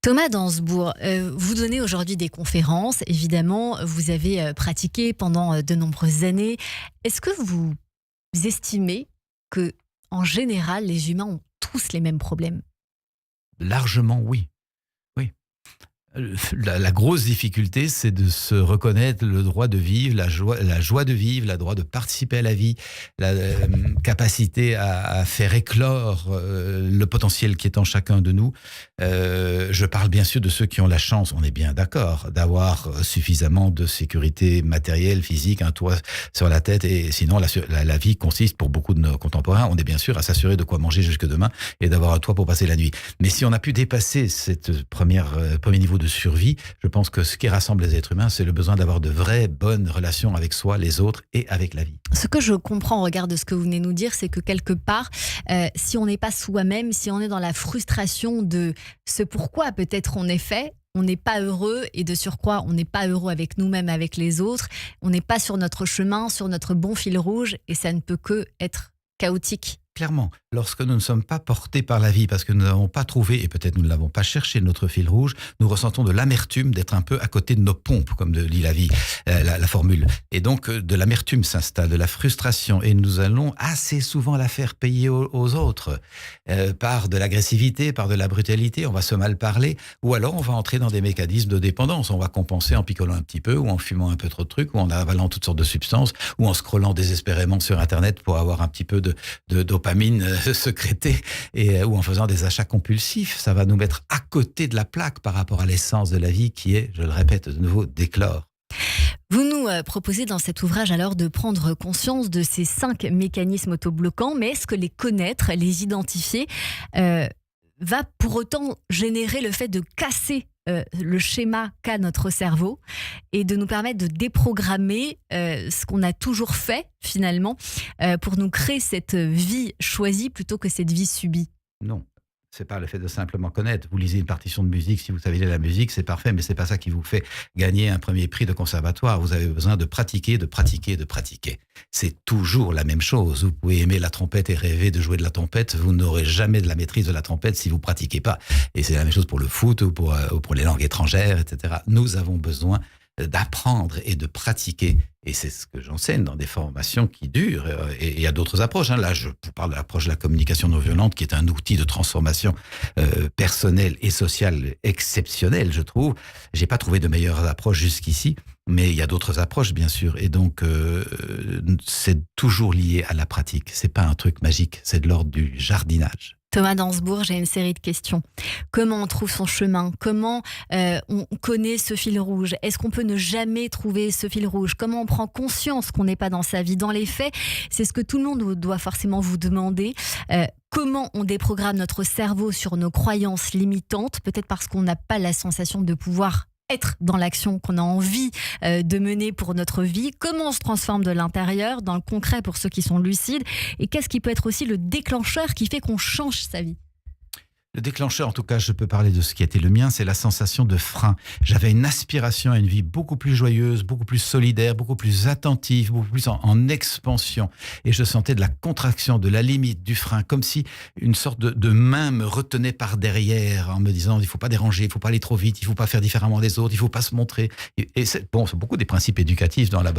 Thomas Dansbourg, vous donnez aujourd'hui des conférences, évidemment, vous avez pratiqué pendant de nombreuses années. Est-ce que vous estimez que, en général, les humains ont tous les mêmes problèmes ? Largement, oui. La grosse difficulté, c'est de se reconnaître le droit de vivre, la joie de vivre, le droit de participer à la vie, la capacité à faire éclore le potentiel qui est en chacun de nous. Je parle bien sûr de ceux qui ont la chance, on est bien d'accord, d'avoir suffisamment de sécurité matérielle, physique, un toit sur la tête. Et sinon, la vie consiste pour beaucoup de nos contemporains, on est bien sûr à s'assurer de quoi manger jusque demain et d'avoir un toit pour passer la nuit. Mais si on a pu dépasser cette premier niveau de survie, je pense que ce qui rassemble les êtres humains, c'est le besoin d'avoir de vraies bonnes relations avec soi, les autres et avec la vie. Ce que je comprends au regard de ce que vous venez de nous dire, c'est que quelque part, si on n'est pas soi-même, si on est dans la frustration de ce pourquoi peut-être on est fait, on n'est pas heureux, et de surcroît, on n'est pas heureux avec nous-mêmes, avec les autres, on n'est pas sur notre chemin, sur notre bon fil rouge, et ça ne peut que être chaotique. Clairement, lorsque nous ne sommes pas portés par la vie, parce que nous n'avons pas trouvé, et peut-être nous ne l'avons pas cherché, notre fil rouge, nous ressentons de l'amertume d'être un peu à côté de nos pompes, comme dit la vie, la formule. Et donc, de l'amertume s'installe, de la frustration, et nous allons assez souvent la faire payer aux autres, par de l'agressivité, par de la brutalité, on va se mal parler, ou alors on va entrer dans des mécanismes de dépendance, on va compenser en picolant un petit peu, ou en fumant un peu trop de trucs, ou en avalant toutes sortes de substances, ou en scrollant désespérément sur Internet pour avoir un petit peu de dopamine sécrétée, ou en faisant des achats compulsifs. Ça va nous mettre à côté de la plaque par rapport à l'essence de la vie qui est, je le répète de nouveau, d'éclore. Vous nous proposez dans cet ouvrage alors de prendre conscience de ces 5 mécanismes autobloquants, mais est-ce que les connaître, les identifier, va pour autant générer le fait de casser le schéma qu'a notre cerveau et de nous permettre de déprogrammer ce qu'on a toujours fait finalement pour nous créer cette vie choisie plutôt que cette vie subie? Non. C'est pas le fait de simplement connaître. Vous lisez une partition de musique, si vous savez lire la musique, c'est parfait, mais c'est pas ça qui vous fait gagner un premier prix de conservatoire. Vous avez besoin de pratiquer, de pratiquer, de pratiquer. C'est toujours la même chose. Vous pouvez aimer la trompette et rêver de jouer de la trompette. Vous n'aurez jamais de la maîtrise de la trompette si vous pratiquez pas. Et c'est la même chose pour le foot ou pour les langues étrangères, etc. Nous avons besoin d'apprendre et de pratiquer. Et c'est ce que j'enseigne dans des formations qui durent. Et il y a d'autres approches. Là, je vous parle de l'approche de la communication non violente, qui est un outil de transformation personnelle et sociale exceptionnel, je trouve. J'ai pas trouvé de meilleure approche jusqu'ici, mais il y a d'autres approches, bien sûr. Et donc, c'est toujours lié à la pratique. C'est pas un truc magique. C'est de l'ordre du jardinage. Thomas Dansbourg, j'ai une série de questions. Comment on trouve son chemin? Comment on connaît ce fil rouge? Est-ce qu'on peut ne jamais trouver ce fil rouge? Comment on prend conscience qu'on n'est pas dans sa vie? Dans les faits, c'est ce que tout le monde doit forcément vous demander. Comment on déprogramme notre cerveau sur nos croyances limitantes? Peut-être parce qu'on n'a pas la sensation de pouvoir être dans l'action qu'on a envie de mener pour notre vie. Comment on se transforme de l'intérieur, dans le concret pour ceux qui sont lucides, et qu'est-ce qui peut être aussi le déclencheur qui fait qu'on change sa vie? Le déclencheur, en tout cas, je peux parler de ce qui a été le mien, c'est la sensation de frein. J'avais une aspiration à une vie beaucoup plus joyeuse, beaucoup plus solidaire, beaucoup plus attentive, beaucoup plus en expansion. Et je sentais de la contraction, de la limite, du frein, comme si une sorte de main me retenait par derrière en me disant il ne faut pas déranger, il ne faut pas aller trop vite, il ne faut pas faire différemment des autres, il ne faut pas se montrer. Et c'est beaucoup des principes éducatifs dans la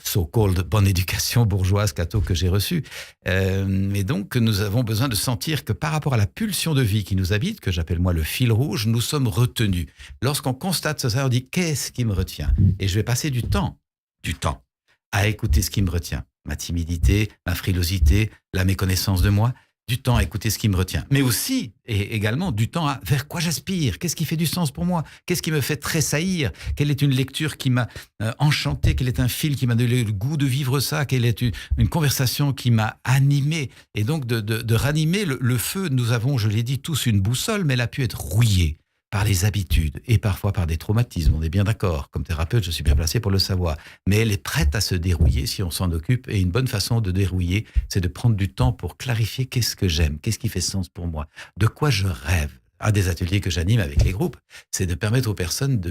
so-called bonne éducation bourgeoise catho que j'ai reçue. Et donc, nous avons besoin de sentir que par rapport à la pulsion de vie qui nous habite, que j'appelle moi le fil rouge, nous sommes retenus. Lorsqu'on constate ça, on dit qu'est-ce qui me retient? Et je vais passer du temps à écouter ce qui me retient. Ma timidité, ma frilosité, la méconnaissance de moi, du temps à écouter ce qui me retient. Mais aussi, et également, du temps à vers quoi j'aspire. Qu'est-ce qui fait du sens pour moi? Qu'est-ce qui me fait tressaillir? Quelle est une lecture qui m'a enchanté? Quel est un film qui m'a donné le goût de vivre ça? Quelle est une conversation qui m'a animé? Et donc, de ranimer le feu. Nous avons, je l'ai dit, tous une boussole, mais elle a pu être rouillée par les habitudes et parfois par des traumatismes. On est bien d'accord. Comme thérapeute, je suis bien placé pour le savoir. Mais elle est prête à se dérouiller si on s'en occupe. Et une bonne façon de dérouiller, c'est de prendre du temps pour clarifier qu'est-ce que j'aime, qu'est-ce qui fait sens pour moi, de quoi je rêve. Un des ateliers que j'anime avec les groupes, c'est de permettre aux personnes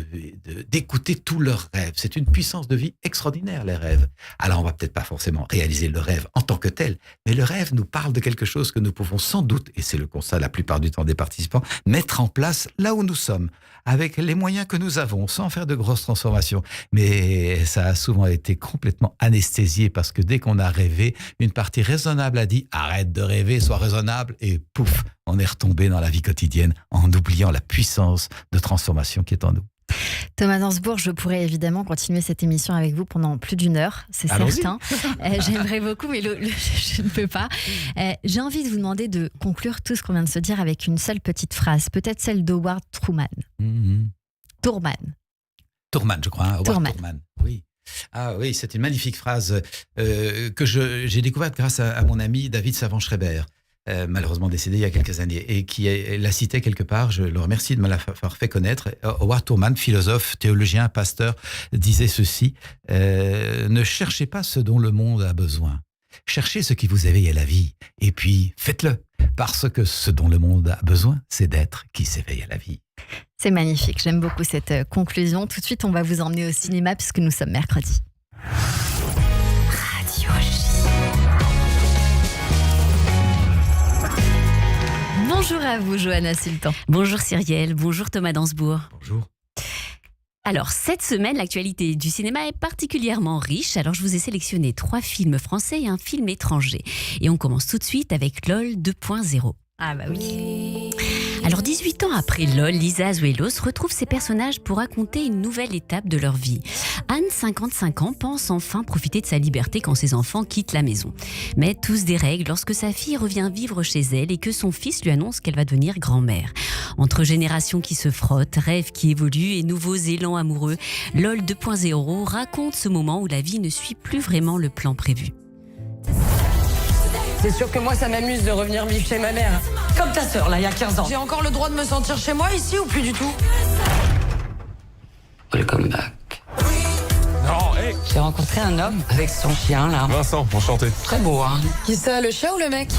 d'écouter tous leurs rêves. C'est une puissance de vie extraordinaire, les rêves. Alors, on va peut-être pas forcément réaliser le rêve en tant que tel, mais le rêve nous parle de quelque chose que nous pouvons sans doute, et c'est le constat la plupart du temps des participants, mettre en place là où nous sommes, avec les moyens que nous avons, sans faire de grosses transformations. Mais ça a souvent été complètement anesthésié parce que dès qu'on a rêvé, une partie raisonnable a dit « arrête de rêver, sois raisonnable » et pouf, on est retombé dans la vie quotidienne en oubliant la puissance de transformation qui est en nous. Thomas Dansbourg, je pourrais évidemment continuer cette émission avec vous pendant plus d'1 heure, c'est Allons-y. certain. J'aimerais beaucoup, mais je ne peux pas. J'ai envie de vous demander de conclure tout ce qu'on vient de se dire avec une seule petite phrase, peut-être celle d'Howard Truman. Tourman, je crois. Howard Tourman. Tourman, oui. Ah oui, c'est une magnifique phrase que j'ai découverte grâce à mon ami David Savant-Schreiber, malheureusement décédé il y a quelques années, et qui la citait quelque part. Je le remercie de me l'avoir fait connaître. Howard Tourman, philosophe, théologien, pasteur, disait ceci: ne cherchez pas ce dont le monde a besoin. Cherchez ce qui vous éveille à la vie, et puis faites-le, parce que ce dont le monde a besoin, c'est d'être qui s'éveille à la vie. c'est magnifique. J'aime beaucoup cette conclusion. Tout de suite, on va vous emmener au cinéma puisque nous sommes mercredi. Radio J. Bonjour à vous, Johanna Sultan. Bonjour Cyrielle, bonjour Thomas Dansbourg. Bonjour. Alors, cette semaine, l'actualité du cinéma est particulièrement riche. Alors, je vous ai sélectionné 3 films français et un film étranger. Et on commence tout de suite avec LOL 2.0. Ah bah oui. Alors 18 ans après LOL, Lisa Azuelos retrouve ses personnages pour raconter une nouvelle étape de leur vie. Anne, 55 ans, pense enfin profiter de sa liberté quand ses enfants quittent la maison. Mais tout se dérègle lorsque sa fille revient vivre chez elle et que son fils lui annonce qu'elle va devenir grand-mère. Entre générations qui se frottent, rêves qui évoluent et nouveaux élans amoureux, LOL 2.0 raconte ce moment où la vie ne suit plus vraiment le plan prévu. C'est sûr que moi, ça m'amuse de revenir vivre chez ma mère. Comme ta sœur, là, il y a 15 ans. J'ai encore le droit de me sentir chez moi ici ou plus du tout? Welcome back. Non, hé. J'ai rencontré un homme avec son chien, là. Vincent, enchanté. Très beau, hein. Qui ça, le chat ou le mec?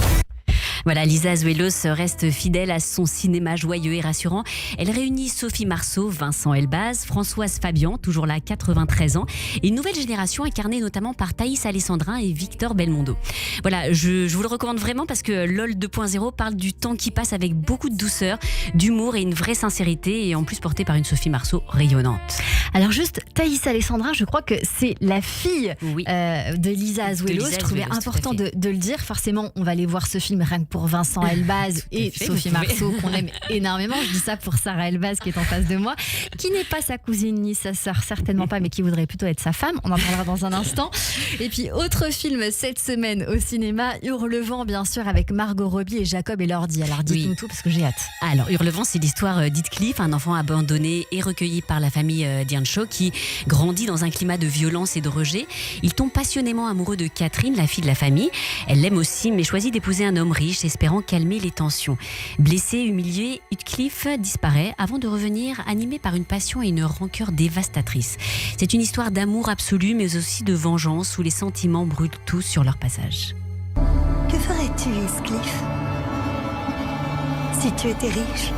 Voilà, Lisa Azuelos reste fidèle à son cinéma joyeux et rassurant. Elle réunit Sophie Marceau, Vincent Elbaz, Françoise Fabian, toujours là, 93 ans, et une nouvelle génération incarnée notamment par Thaïs Alessandrin et Victor Belmondo. Voilà, je vous le recommande vraiment parce que LOL 2.0 parle du temps qui passe avec beaucoup de douceur, d'humour et une vraie sincérité, et en plus porté par une Sophie Marceau rayonnante. Alors juste, Thaïs Alessandrin, je crois que c'est la fille Oui. de Lisa Azuelos. Lisa Je trouvais Azuelos, important tout à fait. de le dire. Forcément, on va aller voir ce film rien que pour Vincent Elbaz et fait, Sophie vous pouvez. Marceau, qu'on aime énormément. Je dis ça pour Sarah Elbaz qui est en face de moi, qui n'est pas sa cousine ni sa sœur, certainement pas, mais qui voudrait plutôt être sa femme. On en parlera dans un instant. Et puis, autre film cette semaine au cinéma, Hurlevent, bien sûr, avec Margot Robbie et Jacob Elordi. Alors dites-nous tout parce que j'ai hâte. Alors, Hurlevent, c'est l'histoire d'Heathcliff, un enfant abandonné et recueilli par la famille d'Earnshaw qui grandit dans un climat de violence et de rejet. Il tombe passionnément amoureux de Catherine, la fille de la famille. Elle l'aime aussi, mais choisit d'épouser un homme riche, espérant calmer les tensions. Blessé, humilié, Heathcliff disparaît avant de revenir animé par une passion et une rancœur dévastatrice. C'est une histoire d'amour absolu, mais aussi de vengeance où les sentiments brûlent tous sur leur passage. Que ferais-tu, Heathcliff, si tu étais riche?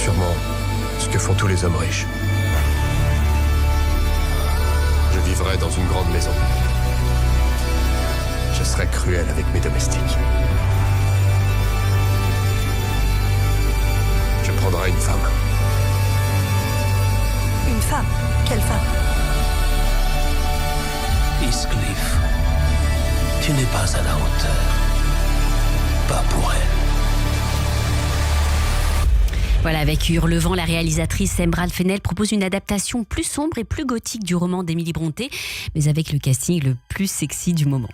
Sûrement ce que font tous les hommes riches. Je vivrais dans une grande maison. Je serais cruel avec mes domestiques. Je prendrais une femme. Une femme? Quelle femme? Heathcliff, tu n'es pas à la hauteur. Pas pour elle. Voilà, avec Hurlevent, la réalisatrice Emerald Fennell propose une adaptation plus sombre et plus gothique du roman d'Émilie Brontë, mais avec le casting le plus sexy du moment.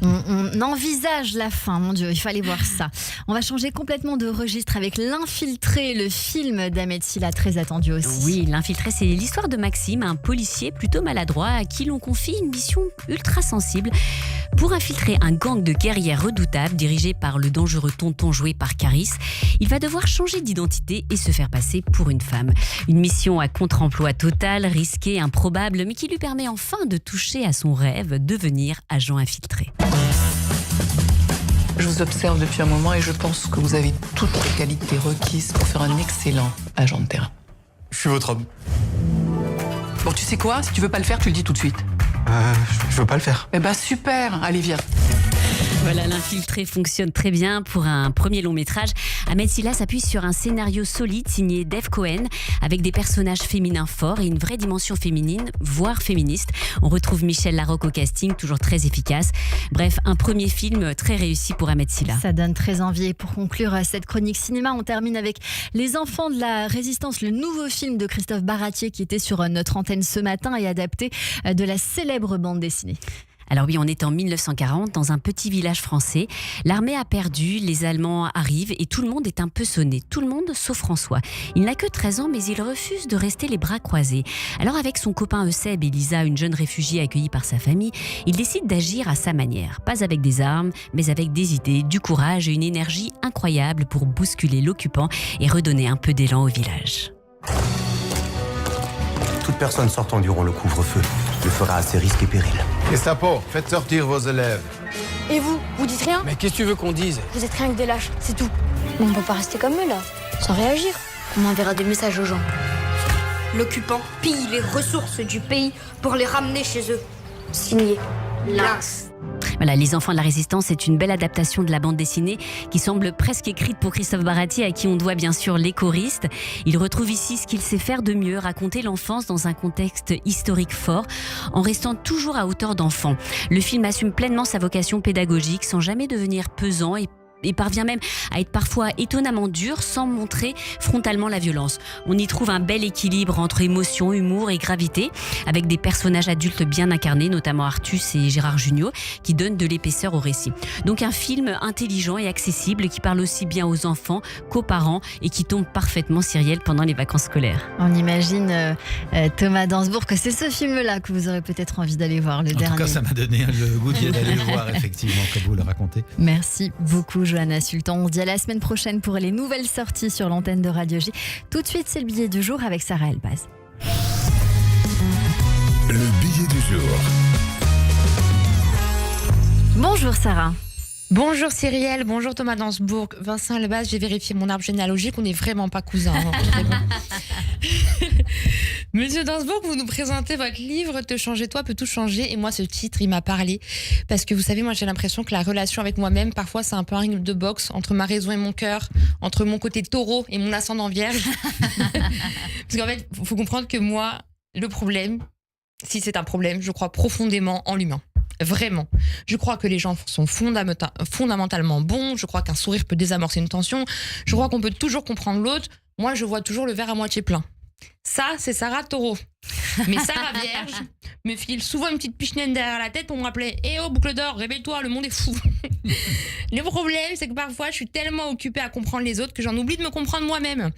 On envisage la fin, mon Dieu, il fallait voir ça. On va changer complètement de registre avec L'Infiltré, le film d'Ahmed Silla, très attendu aussi. Oui, L'Infiltré, c'est l'histoire de Maxime, un policier plutôt maladroit à qui l'on confie une mission ultra sensible pour infiltrer un gang de guerrières redoutables dirigé par le dangereux tonton joué par Caris. Il va devoir changer d'identité et se faire passer pour une femme. Une mission à contre-emploi total, risquée, improbable, mais qui lui permet enfin de toucher à son rêve, devenir agent infiltré. Je vous observe depuis un moment et je pense que vous avez toutes les qualités requises pour faire un excellent agent de terrain. Je suis votre homme. Bon, tu sais quoi? Si tu veux pas le faire, tu le dis tout de suite. Je veux pas le faire. Eh ben super, allez viens. Voilà, l'infiltré fonctionne très bien pour un premier long métrage. Ahmed Silla s'appuie sur un scénario solide signé Dave Cohen avec des personnages féminins forts et une vraie dimension féminine, voire féministe. On retrouve Michel Larocque au casting, toujours très efficace. Bref, un premier film très réussi pour Ahmed Silla. Ça donne très envie. Et pour conclure cette chronique cinéma, on termine avec Les Enfants de la Résistance, le nouveau film de Christophe Baratier qui était sur notre antenne ce matin et adapté de la célèbre bande dessinée. Alors oui, on est en 1940 dans un petit village français. L'armée a perdu, les Allemands arrivent et tout le monde est un peu sonné. Tout le monde sauf François. Il n'a que 13 ans mais il refuse de rester les bras croisés. Alors avec son copain Euseb et Lisa, une jeune réfugiée accueillie par sa famille, il décide d'agir à sa manière. Pas avec des armes, mais avec des idées, du courage et une énergie incroyable pour bousculer l'occupant et redonner un peu d'élan au village. Toute personne sortant durant le couvre-feu le fera à ses risques et périls. Gestapo, faites sortir vos élèves. Et vous dites rien? Mais qu'est-ce que tu veux qu'on dise? Vous êtes rien que des lâches, c'est tout. On peut pas rester comme eux là, sans réagir. On enverra des messages aux gens. L'occupant pille les ressources du pays pour les ramener chez eux. Signé Lynx. Voilà, Les Enfants de la Résistance, c'est une belle adaptation de la bande dessinée qui semble presque écrite pour Christophe Baratier, à qui on doit bien sûr Les Choristes. Il retrouve ici ce qu'il sait faire de mieux, raconter l'enfance dans un contexte historique fort, en restant toujours à hauteur d'enfant. Le film assume pleinement sa vocation pédagogique, sans jamais devenir pesant et parvient même à être parfois étonnamment dur sans montrer frontalement la violence. On y trouve un bel équilibre entre émotion, humour et gravité, avec des personnages adultes bien incarnés, notamment Artus et Gérard Jugnot, qui donnent de l'épaisseur au récit. Donc un film intelligent et accessible qui parle aussi bien aux enfants qu'aux parents et qui tombe parfaitement Cyrielle pendant les vacances scolaires. On imagine, Thomas Dansbourg, que c'est ce film-là que vous aurez peut-être envie d'aller voir, le dernier. En tout cas, ça m'a donné le goût d'aller le voir, effectivement, comme vous le racontez. Merci beaucoup, Johanna Sultan. On se dit à la semaine prochaine pour les nouvelles sorties sur l'antenne de Radio J. Tout de suite, c'est le billet du jour avec Sarah Elbaz. Le billet du jour. Bonjour Sarah. Bonjour Cyrielle, bonjour Thomas Dansbourg, Vincent Elbaz, j'ai vérifié mon arbre généalogique, on n'est vraiment pas cousins. Monsieur Dansbourg, vous nous présentez votre livre Te changer toi peut tout changer, et moi ce titre il m'a parlé parce que vous savez, moi j'ai l'impression que la relation avec moi-même parfois c'est un peu un ring de boxe entre ma raison et mon cœur, entre mon côté taureau et mon ascendant vierge. Parce qu'en fait il faut comprendre que moi le problème, si c'est un problème, je crois profondément en l'humain. Vraiment. Je crois que les gens sont fondamentalement bons. Je crois qu'un sourire peut désamorcer une tension. Je crois qu'on peut toujours comprendre l'autre. Moi, je vois toujours le verre à moitié plein. Ça, c'est Sarah Taureau. Mais Sarah Vierge me file souvent une petite pichenette derrière la tête pour me rappeler « Eh oh, boucle d'or, réveille-toi, le monde est fou !» Le problème, c'est que parfois, je suis tellement occupée à comprendre les autres que j'en oublie de me comprendre moi-même.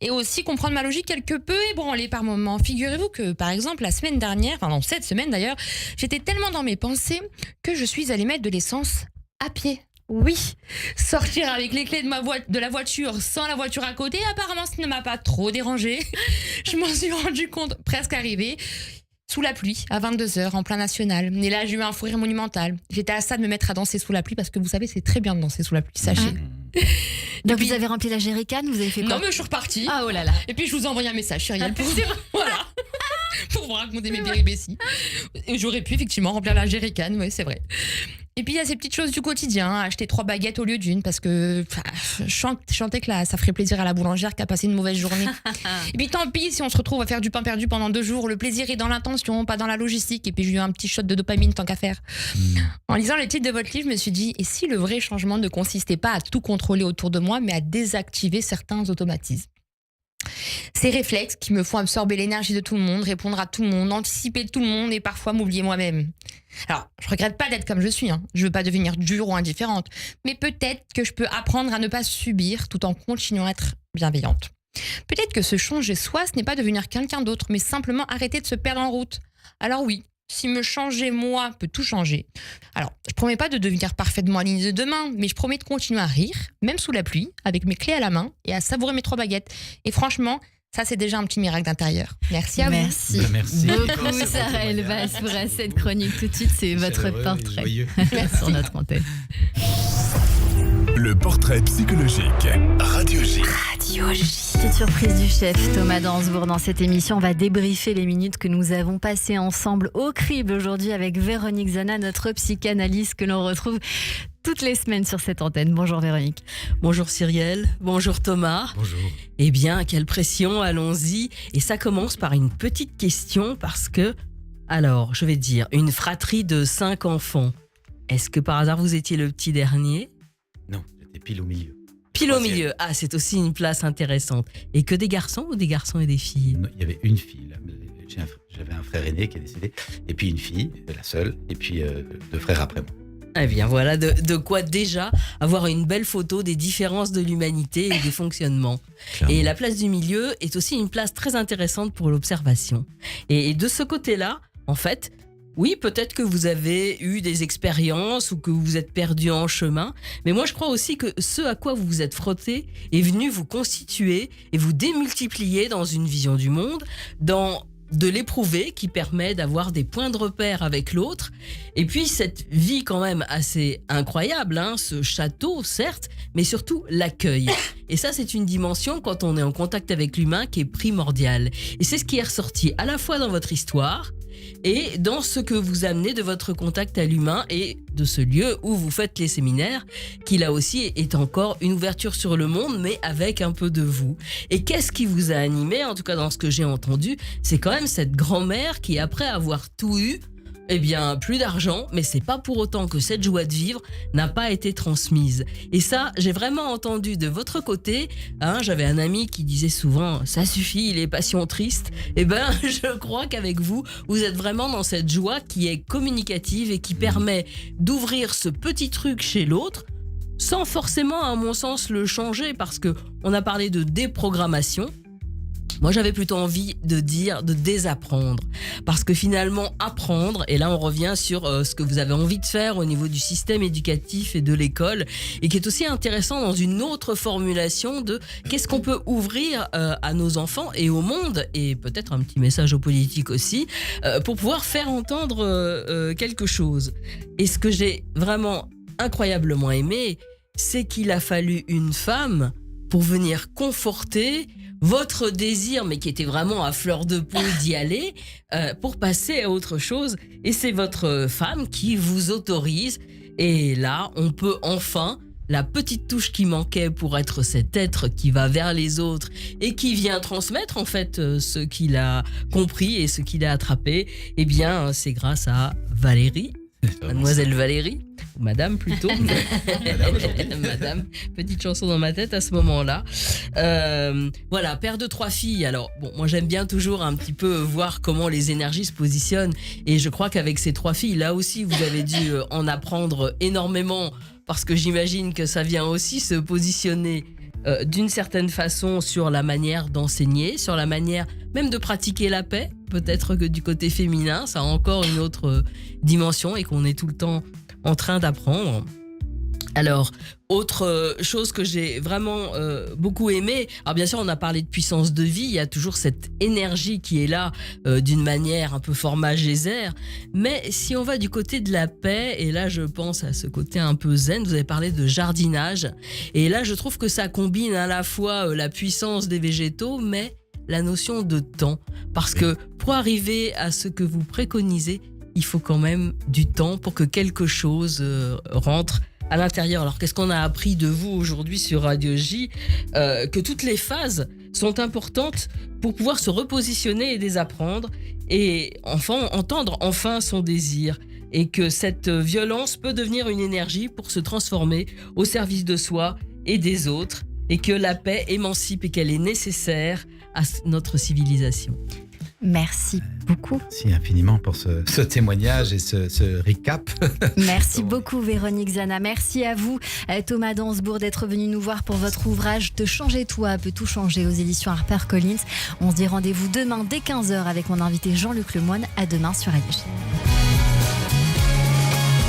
Et aussi comprendre ma logique quelque peu ébranlée par moments. Figurez-vous que, par exemple, la semaine dernière, enfin non, cette semaine d'ailleurs, j'étais tellement dans mes pensées que je suis allée mettre de l'essence à pied. Oui, sortir avec les clés de la voiture sans la voiture à côté, apparemment ça ne m'a pas trop dérangée. Je m'en suis rendu compte presque arrivée sous la pluie à 22h en plein national. Et là j'ai eu un fou rire monumental. J'étais à ça de me mettre à danser sous la pluie parce que vous savez c'est très bien de danser sous la pluie, sachez. Donc puis, vous avez rempli la jerrycan, vous avez fait quoi? Non mais je suis repartie. Ah oh là là. Et puis je vous ai envoyé un message, Cyrielle, voilà, pour vous raconter mes péripéties. Et j'aurais pu effectivement remplir la jerrycan, oui c'est vrai. Et puis il y a ces petites choses du quotidien, acheter 3 baguettes au lieu d'une parce que je chantais que là, ça ferait plaisir à la boulangère qui a passé une mauvaise journée. Et puis tant pis si on se retrouve à faire du pain perdu pendant 2 jours, le plaisir est dans l'intention, pas dans la logistique. Et puis j'ai eu un petit shot de dopamine tant qu'à faire. En lisant le titre de votre livre, je me suis dit, et si le vrai changement ne consistait pas à tout contrôler autour de moi, mais à désactiver certains automatismes? Ces réflexes qui me font absorber l'énergie de tout le monde, répondre à tout le monde, anticiper tout le monde et parfois m'oublier moi-même. Alors, je regrette pas d'être comme je suis, je veux pas devenir dure ou indifférente, mais peut-être que je peux apprendre à ne pas subir tout en continuant à être bienveillante. Peut-être que se changer soi, ce n'est pas devenir quelqu'un d'autre, mais simplement arrêter de se perdre en route. Alors oui, si me changer moi peut tout changer. Alors, je promets pas de devenir parfaitement alignée de demain, mais je promets de continuer à rire, même sous la pluie, avec mes clés à la main et à savourer mes 3 baguettes. Et franchement, ça c'est déjà un petit miracle d'intérieur. Merci à vous. Merci beaucoup Sarah Elbaz pour cette chronique. Tout de suite, c'est votre portrait sur notre antenne. Le portrait psychologique. Radio J. Radio J. Petite surprise du chef Thomas Dansbourg dans cette émission. On va débriefer les minutes que nous avons passées ensemble au crible aujourd'hui avec Véronique Zana, notre psychanalyste que l'on retrouve toutes les semaines sur cette antenne. Bonjour Véronique. Bonjour Cyrielle, bonjour Thomas. Bonjour. Eh bien, quelle pression, allons-y. Et ça commence par une petite question parce que, alors, je vais dire, une fratrie de 5 enfants. Est-ce que par hasard vous étiez le petit dernier ? Non, j'étais pile au milieu. Pile au milieu, ah c'est aussi une place intéressante. Et que des garçons ou des garçons et des filles ? Non, il y avait une fille, là. J'avais un frère aîné qui est décédé, et puis une fille, la seule, et puis 2 frères après moi. Eh bien voilà, de quoi déjà avoir une belle photo des différences de l'humanité et des fonctionnements. Clairement. Et la place du milieu est aussi une place très intéressante pour l'observation. Et de ce côté-là, en fait, oui, peut-être que vous avez eu des expériences ou que vous vous êtes perdu en chemin, mais moi je crois aussi que ce à quoi vous vous êtes frotté est venu vous constituer et vous démultiplier dans une vision du monde, dans de l'éprouver qui permet d'avoir des points de repère avec l'autre. Et puis cette vie quand même assez incroyable, hein, ce château certes, mais surtout l'accueil. Et ça c'est une dimension quand on est en contact avec l'humain qui est primordiale. Et c'est ce qui est ressorti à la fois dans votre histoire et dans ce que vous amenez de votre contact à l'humain et de ce lieu où vous faites les séminaires, qui là aussi est encore une ouverture sur le monde, mais avec un peu de vous. Et qu'est-ce qui vous a animé, en tout cas dans ce que j'ai entendu, c'est quand même cette grand-mère qui, après avoir tout eu, eh bien, plus d'argent, mais c'est pas pour autant que cette joie de vivre n'a pas été transmise. Et ça, j'ai vraiment entendu de votre côté, hein, j'avais un ami qui disait souvent, ça suffit, les passions tristes. Eh ben, je crois qu'avec vous, vous êtes vraiment dans cette joie qui est communicative et qui permet d'ouvrir ce petit truc chez l'autre, sans forcément, à mon sens, le changer, parce que on a parlé de déprogrammation. Moi, j'avais plutôt envie de dire de désapprendre. Parce que finalement, apprendre, et là on revient sur ce que vous avez envie de faire au niveau du système éducatif et de l'école, et qui est aussi intéressant dans une autre formulation de qu'est-ce qu'on peut ouvrir à nos enfants et au monde, et peut-être un petit message aux politiques aussi, pour pouvoir faire entendre quelque chose. Et ce que j'ai vraiment incroyablement aimé, c'est qu'il a fallu une femme pour venir conforter votre désir, mais qui était vraiment à fleur de peau d'y aller, pour passer à autre chose. Et c'est votre femme qui vous autorise. Et là, on peut enfin, la petite touche qui manquait pour être cet être qui va vers les autres et qui vient transmettre en fait ce qu'il a compris et ce qu'il a attrapé, eh bien, c'est grâce à Valérie, Mademoiselle Valérie. Madame plutôt. Madame, petite chanson dans ma tête à ce moment-là. Voilà, père de 3 filles. Alors, bon, moi j'aime bien toujours un petit peu voir comment les énergies se positionnent. Et je crois qu'avec ces 3 filles, là aussi, vous avez dû en apprendre énormément. Parce que j'imagine que ça vient aussi se positionner d'une certaine façon sur la manière d'enseigner, sur la manière même de pratiquer la paix. Peut-être que du côté féminin, ça a encore une autre dimension et qu'on est tout le temps en train d'apprendre. Alors, autre chose que j'ai vraiment beaucoup aimé, alors bien sûr on a parlé de puissance de vie, il y a toujours cette énergie qui est là d'une manière un peu format geyser, mais si on va du côté de la paix, et là je pense à ce côté un peu zen, vous avez parlé de jardinage, et là je trouve que ça combine à la fois la puissance des végétaux, mais la notion de temps, parce que pour arriver à ce que vous préconisez, il faut quand même du temps pour que quelque chose rentre à l'intérieur. Alors qu'est-ce qu'on a appris de vous aujourd'hui sur Radio J ? Que toutes les phases sont importantes pour pouvoir se repositionner et désapprendre et enfin entendre enfin son désir, et que cette violence peut devenir une énergie pour se transformer au service de soi et des autres, et que la paix émancipe et qu'elle est nécessaire à notre civilisation. Merci beaucoup. Merci infiniment pour ce témoignage et ce recap. Merci beaucoup Véronique Zana. Merci à vous Thomas Dansbourg d'être venu nous voir pour votre ouvrage Te changer toi peut tout changer aux éditions HarperCollins. On se dit rendez-vous demain dès 15h avec mon invité Jean-Luc Lemoine. À demain sur Radio J.